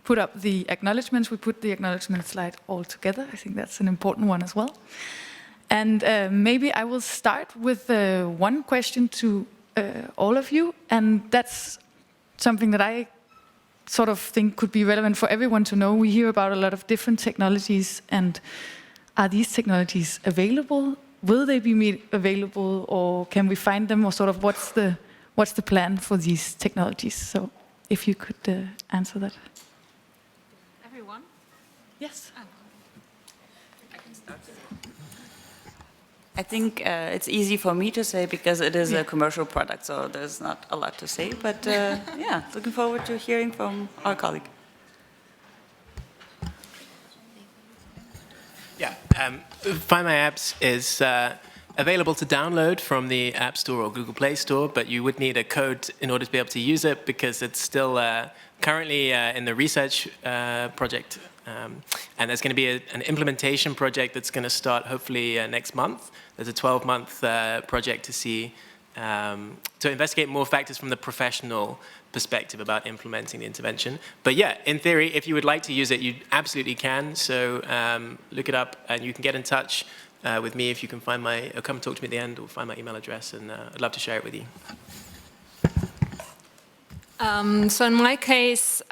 put up the acknowledgements. We put the acknowledgement slide all together. I think that's an important one as well. And maybe I will start with one question to all of you, and that's something that I sort of think could be relevant for everyone to know. We hear about a lot of different technologies, and are these technologies available? Will they be made available, or can we find them, or sort of what's the plan for these technologies? So if you could answer that. Everyone? Yes. I can start. I think it's easy for me to say because it is a commercial product, so there's not a lot to say. But yeah, looking forward to hearing from our colleague. Yeah, Find My Apps is available to download from the App Store or Google Play Store, but you would need a code in order to be able to use it because it's still currently in the research project. And there's going to be an implementation project that's going to start hopefully next month. There's a 12-month project to see, to investigate more factors from the professional perspective about implementing the intervention. But yeah, in theory, if you would like to use it, you absolutely can. So look it up, and you can get in touch with me if you can find my, or come talk to me at the end, or find my email address, and I'd love to share it with you. So in my case,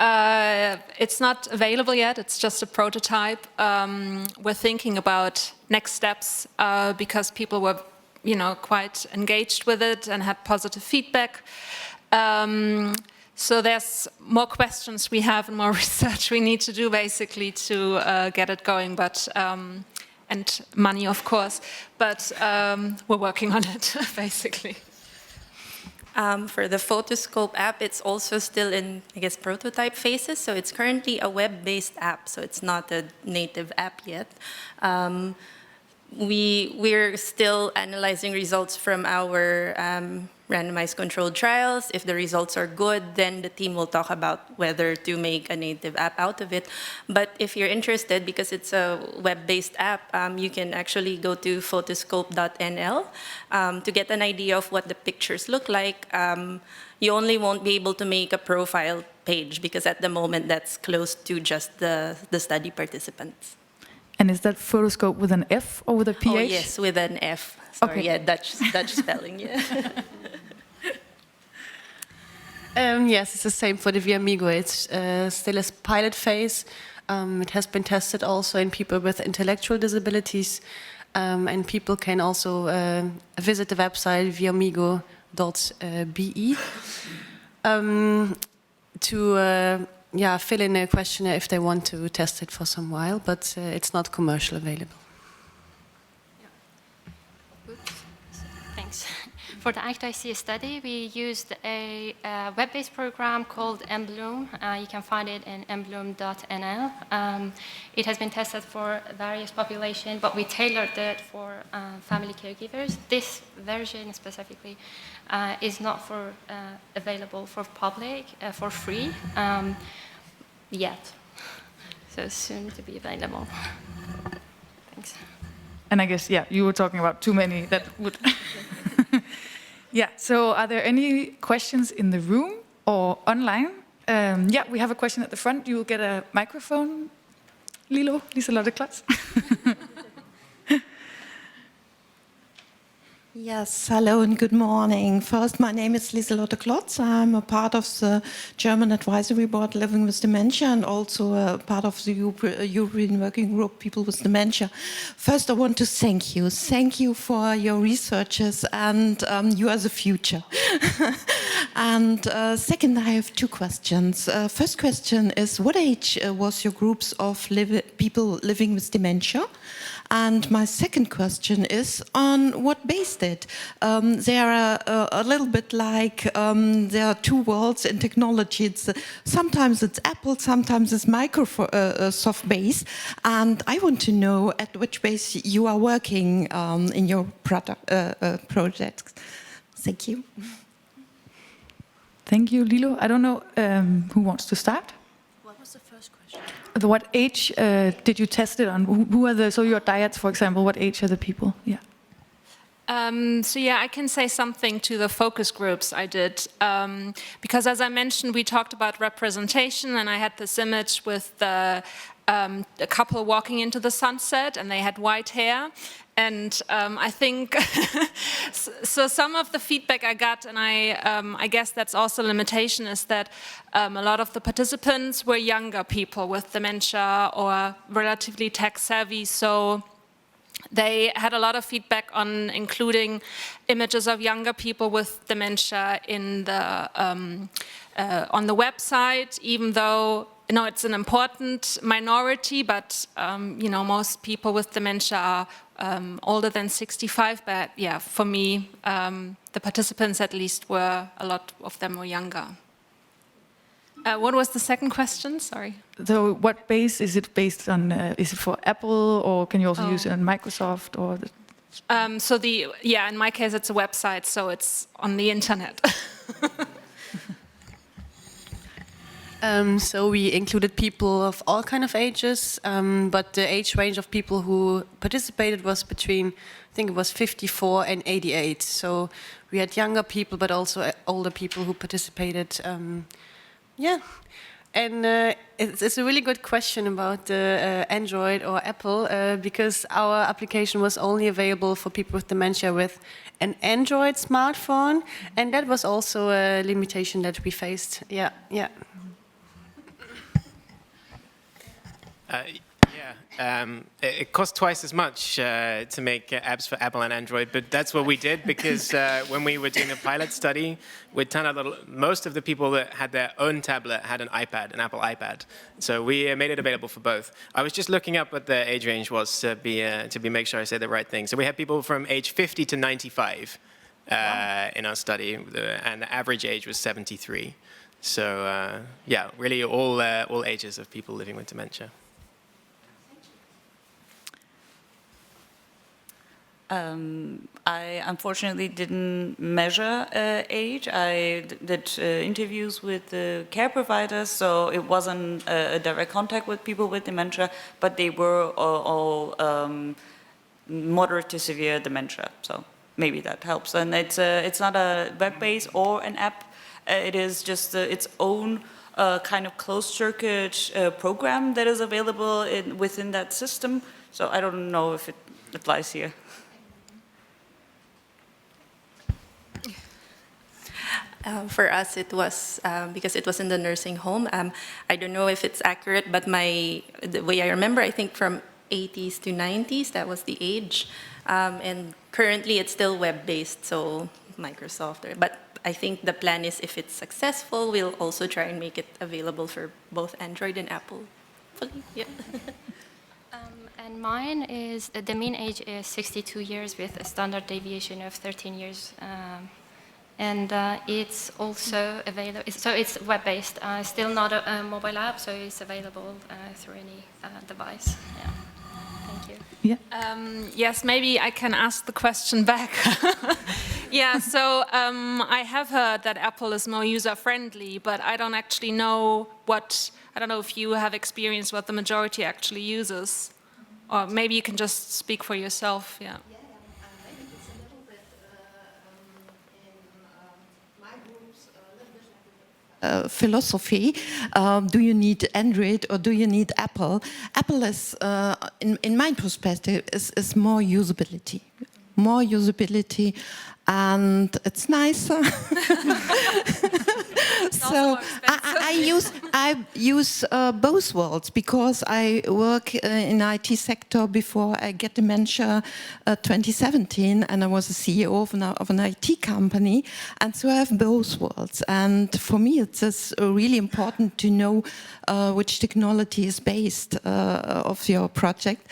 it's not available yet. It's just a prototype. We're thinking about next steps because people were, quite engaged with it and had positive feedback. So there's more questions we have and more research we need to do basically to get it going, but and money, of course. But we're working on it basically. For the Photoscope app, it's also still in, prototype phases. So it's currently a web-based app, so it's not a native app yet. We're still analyzing results from our randomized controlled trials. If the results are good, then the team will talk about whether to make a native app out of it. But if you're interested, because it's a web-based app, you can actually go to photoscope.nl to get an idea of what the pictures look like. You only won't be able to make a profile page because at the moment that's close to just the study participants. And is that Photoscope with an F or with a PH? Oh, yes, with an F. Sorry, okay. Yeah, Dutch spelling, yeah. Yes, it's the same for the Viamigo. It's still a pilot phase. It has been tested also in people with intellectual disabilities. And people can also visit the website viamigo.be to fill in a questionnaire if they want to test it for some while, but it's not commercially available. Thanks. For the ACT-IC study, we used a web-based program called Mbloom. You can find it in mbloom.nl. It has been tested for various populations, but we tailored it for family caregivers. This version specifically is not available for public, for free yet. So soon to be available. Thanks. And I guess, you were talking about too many that would... Yeah, so are there any questions in the room or online? We have a question at the front. You will get a microphone. Liselotte Klotz. Yes, hello and good morning. First, my name is Liselotte Klotz. I'm a part of the German Advisory Board Living with Dementia and also a part of the European Working Group People with Dementia. First, I want to thank you. Thank you for your researches, and you are the future. And second, I have two questions. First question is, what age was your groups of people living with dementia? And my second question is, on what based it? They are a little bit like there are two worlds in technology. Sometimes it's Apple, sometimes it's Microsoft based. And I want to know at which base you are working in your projects. Thank you. Thank you, Lilo. I don't know who wants to start. What was the first question? What age did you test it on? Who are so your dietes, for example, what age are the people? Yeah. So yeah, I can say something to the focus groups I did, because as I mentioned, we talked about representation, and I had this image with a couple walking into the sunset, and they had white hair. And I think, so some of the feedback I got, and I guess that's also a limitation, is that a lot of the participants were younger people with dementia or relatively tech savvy, so they had a lot of feedback on including images of younger people with dementia in the, on the website, even though it's an important minority, but most people with dementia are older than 65. But yeah, for me, the participants at least a lot of them were younger. What was the second question? Sorry. So, what base is it based on? Is it for Apple, or can you also use it on Microsoft? Or in my case, it's a website, so it's on the internet. So we included people of all kind of ages, but the age range of people who participated was between, I think it was 54 and 88. So we had younger people, but also older people who participated. Yeah, and it's a really good question about Android or Apple, because our application was only available for people with dementia with an Android smartphone, and that was also a limitation that we faced. Yeah. It costs twice as much to make apps for Apple and Android, but that's what we did because when we were doing a pilot study, we turned out that most of the people that had their own tablet had an iPad, an Apple iPad. So we made it available for both. I was just looking up what the age range was to make sure I say the right thing. So we had people from age 50 to 95 in our study, and the average age was 73. So yeah, really all ages of people living with dementia. I unfortunately didn't measure age. I did interviews with the care providers, so it wasn't a direct contact with people with dementia, but they were all moderate to severe dementia, so maybe that helps. And it's not a web-based or an app. It is just its own kind of closed-circuit program that is available within that system, so I don't know if it applies here. For us, it was, because it was in the nursing home, I don't know if it's accurate, but the way I remember, I think from 80s to 90s, that was the age. And currently, it's still web-based, so Microsoft. But I think the plan is, if it's successful, we'll also try and make it available for both Android and Apple. Yeah. And mine is, the mean age is 62 years with a standard deviation of 13 years. And it's also available, so it's web-based, still not a mobile app, so it's available through any device. Yeah. Thank you. Yeah. Yes, maybe I can ask the question back. Yeah, so I have heard that Apple is more user-friendly, but I don't actually know I don't know if you have experienced what the majority actually uses. Or maybe you can just speak for yourself, yeah. Philosophy. Do you need Android or do you need Apple? Apple is, in my perspective, is more usability. More usability, and it's nicer. So I use both worlds because I work in IT sector before I get dementia 2017, and I was a CEO of an IT company, and so I have both worlds. And for me, it's just really important to know which technology is based of your project,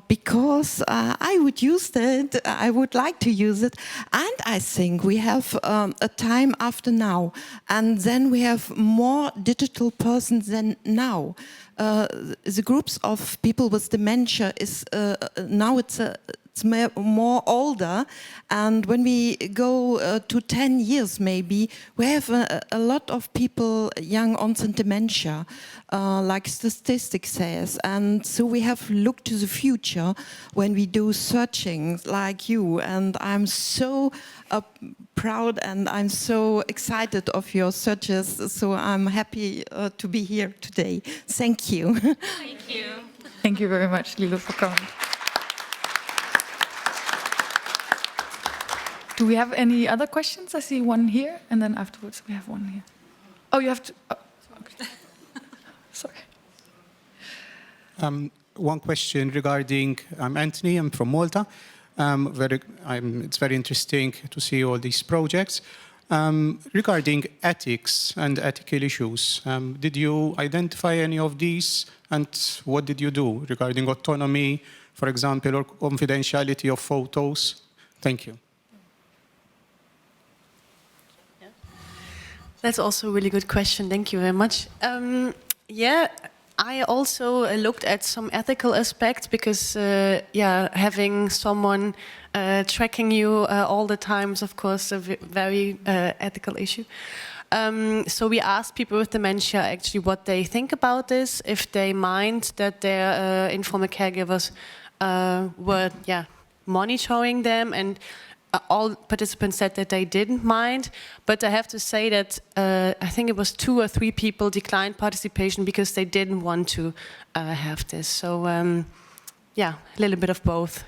because I would use it, I would like to use it, and I think we have a time after now, and then we have more digital persons than now. The groups of people with dementia is now it's more older, and when we go to 10 years maybe, we have a lot of people, young onset dementia, like statistics says, and so we have looked to the future when we do searching like you, and I'm so proud and I'm so excited of your searches, so I'm happy to be here today. Thank you. Thank you. Thank you very much, Lilo, for coming. Do we have any other questions? I see one here, and then afterwards we have one here. Oh, you have to... Oh, okay. Sorry. One question regarding, I'm Anthony, I'm from Malta. It's very interesting to see all these projects. Regarding ethics and ethical issues, did you identify any of these, and what did you do regarding autonomy, for example, or confidentiality of photos? Thank you. That's also a really good question. Thank you very much. Yeah, I also looked at some ethical aspects because, having someone tracking you all the time is, of course, a very ethical issue. So we asked people with dementia actually what they think about this, if they mind that their informal caregivers were monitoring them, and all participants said that they didn't mind, but I have to say that I think it was 2 or 3 people declined participation because they didn't want to have this. So a little bit of both.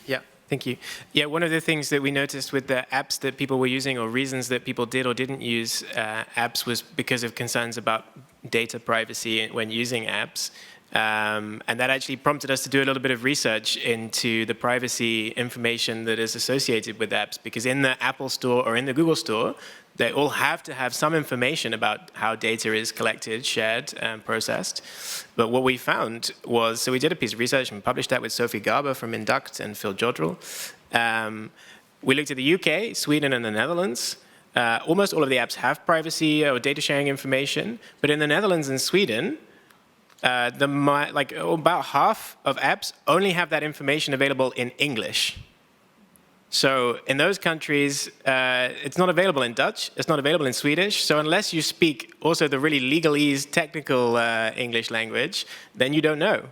Yeah, thank you. Yeah, one of the things that we noticed with the apps that people were using, or reasons that people did or didn't use apps, was because of concerns about data privacy when using apps. And that actually prompted us to do a little bit of research into the privacy information that is associated with apps, because in the Apple Store or in the Google Store, they all have to have some information about how data is collected, shared, and processed. But what we found was, so we did a piece of research and published that with Sophie Garber from INDUCT and Phil Jodrell. We looked at the UK, Sweden, and the Netherlands. Almost all of the apps have privacy or data sharing information, but in the Netherlands and Sweden, about half of apps only have that information available in English. So in those countries, it's not available in Dutch, it's not available in Swedish. So unless you speak also the really legalese, technical English language, then you don't know.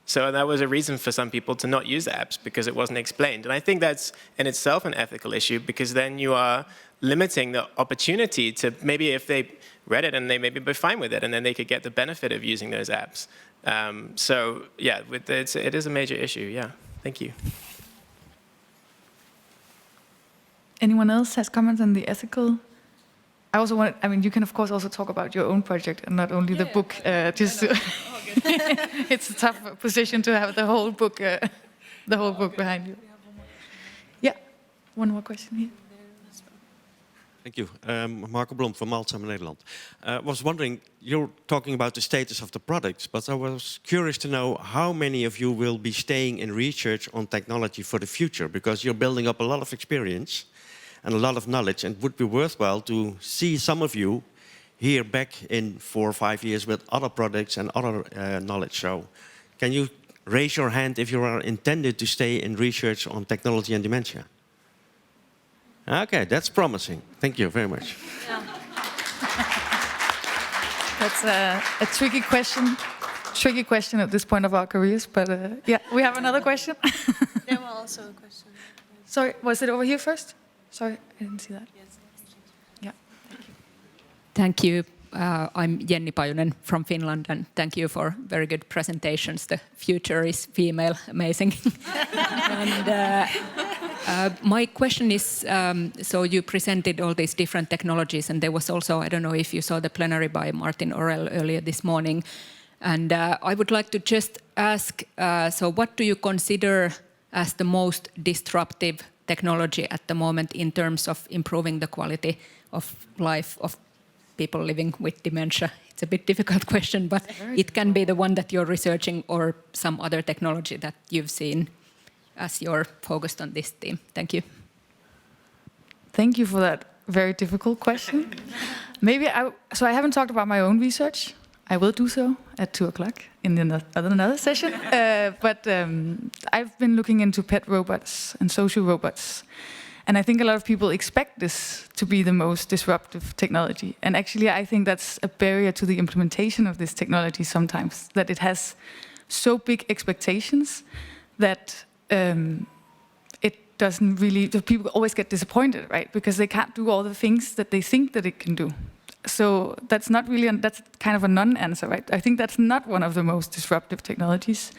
So that was a reason for some people to not use apps, because it wasn't explained. And I think that's in itself an ethical issue, because then you are limiting the opportunity to, maybe if they read it and they maybe be fine with it, and then they could get the benefit of using those apps. So yeah, it is a major issue. Yeah, thank you. Anyone else has comments on the ethical? I also want. I mean, you can of course also talk about your own project and not only the book. It's a tough position to have the whole book, behind you. Yeah, one more question here. Thank you. Marco Blom from Alzheimer Nederland. I was wondering, you're talking about the status of the products, but I was curious to know how many of you will be staying in research on technology for the future, because you're building up a lot of experience and a lot of knowledge, and it would be worthwhile to see some of you here back in 4 or 5 years with other products and other knowledge. So can you raise your hand if you are intended to stay in research on technology and dementia? Okay, that's promising. Thank you very much. Yeah. That's a tricky question. Tricky question at this point of our careers, but yeah, we have another question. There were also a question. Sorry, was it over here first? Sorry, I didn't see that. Yes. Yeah. Thank you. I'm Jenni Pajunen from Finland, and thank you for very good presentations. The future is female, amazing. And my question is, so you presented all these different technologies, and there was also, I don't know if you saw the plenary by Martin Orell earlier this morning, and I would like to just ask, so what do you consider as the most disruptive technology at the moment in terms of improving the quality of life of people living with dementia? It's a bit difficult question, but it can be the one that you're researching or some other technology that you've seen as you're focused on this theme. Thank you. Thank you for that very difficult question. Maybe so I haven't talked about my own research, I will do so at 2 o'clock in another session. But I've been looking into pet robots and social robots. And I think a lot of people expect this to be the most disruptive technology. And actually, I think that's a barrier to the implementation of this technology sometimes, that it has so big expectations that it doesn't really, the people always get disappointed, right? Because they can't do all the things that they think that it can do. So that's not really, that's kind of a non-answer, right? I think that's not one of the most disruptive technologies.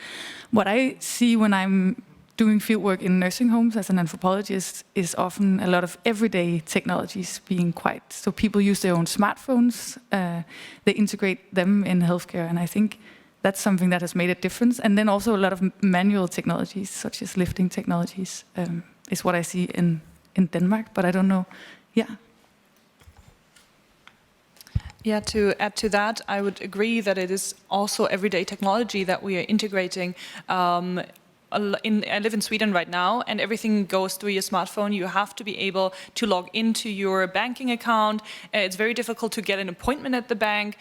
What I see when I'm doing fieldwork in nursing homes as an anthropologist is often a lot of everyday technologies being quite, so people use their own smartphones, they integrate them in healthcare, and I think that's something that has made a difference. And then also a lot of manual technologies, such as lifting technologies, is what I see in Denmark, but I don't know, yeah. Yeah, to add to that, I would agree that it is also everyday technology that we are integrating. I live in Sweden right now, and everything goes through your smartphone. You have to be able to log into your banking account. It's very difficult to get an appointment at the bank.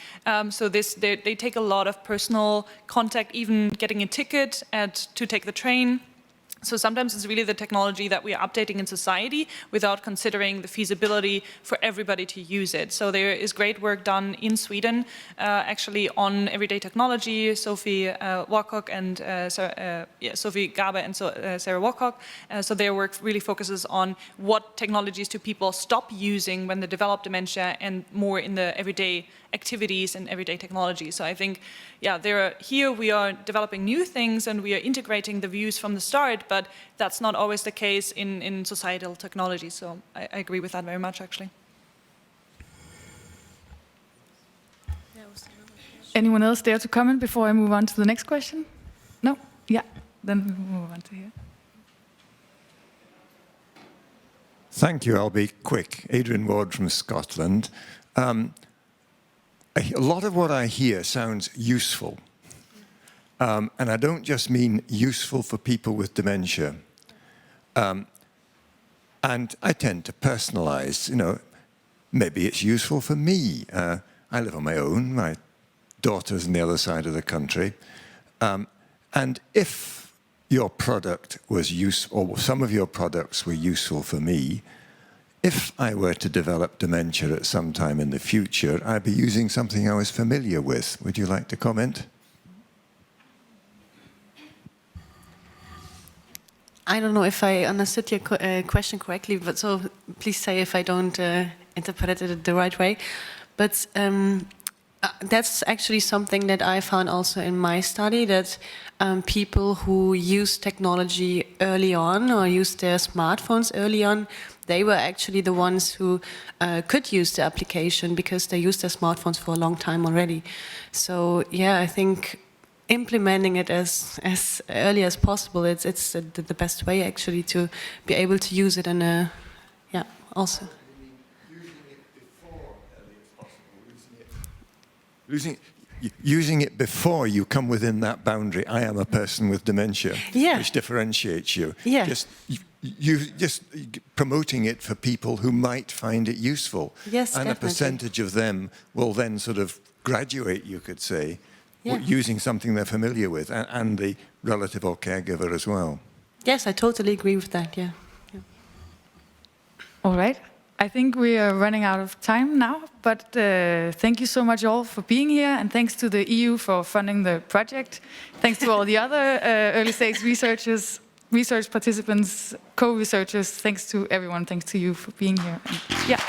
So they take a lot of personal contact, even getting a ticket to take the train. So sometimes it's really the technology that we are updating in society without considering the feasibility for everybody to use it. So there is great work done in Sweden, actually on everyday technology. Sophie Warcock and Sophie Gabe and Sarah Warcock. So their work really focuses on what technologies do people stop using when they develop dementia, and more in the everyday activities and everyday technology. So I think, yeah, here we are developing new things and we are integrating the views from the start, but that's not always the case in societal technology. So I agree with that very much, actually. Anyone else dare to comment before I move on to the next question? No? Yeah, then we move on to here. Thank you, I'll be quick. Adrian Ward from Scotland. A lot of what I hear sounds useful. And I don't just mean useful for people with dementia. And I tend to personalize, maybe it's useful for me. I live on my own, my daughter's on the other side of the country. And if your product was useful, or some of your products were useful for me, if I were to develop dementia at some time in the future, I'd be using something I was familiar with. Would you like to comment? I don't know if I understood your question correctly, but so please say if I don't interpret it the right way. But that's actually something that I found also in my study, that people who use technology early on or use their smartphones early on, they were actually the ones who could use the application because they used their smartphones for a long time already. So yeah, I think implementing it as early as possible, it's the best way actually to be able to use it, and yeah, also. Using it before you come within that boundary. I am a person with dementia, yeah, which differentiates you. Yeah. Just promoting it for people who might find it useful. Yes, and definitely. a percentage of them will then sort of graduate, you could say, using something they're familiar with, and the relative or caregiver as well. Yes, I totally agree with that, yeah. All right. I think we are running out of time now, but thank you so much all for being here, and thanks to the EU for funding the project. Thanks to all the other early stage researchers, research participants, co-researchers. Thanks to everyone. Thanks to you for being here. And, yeah.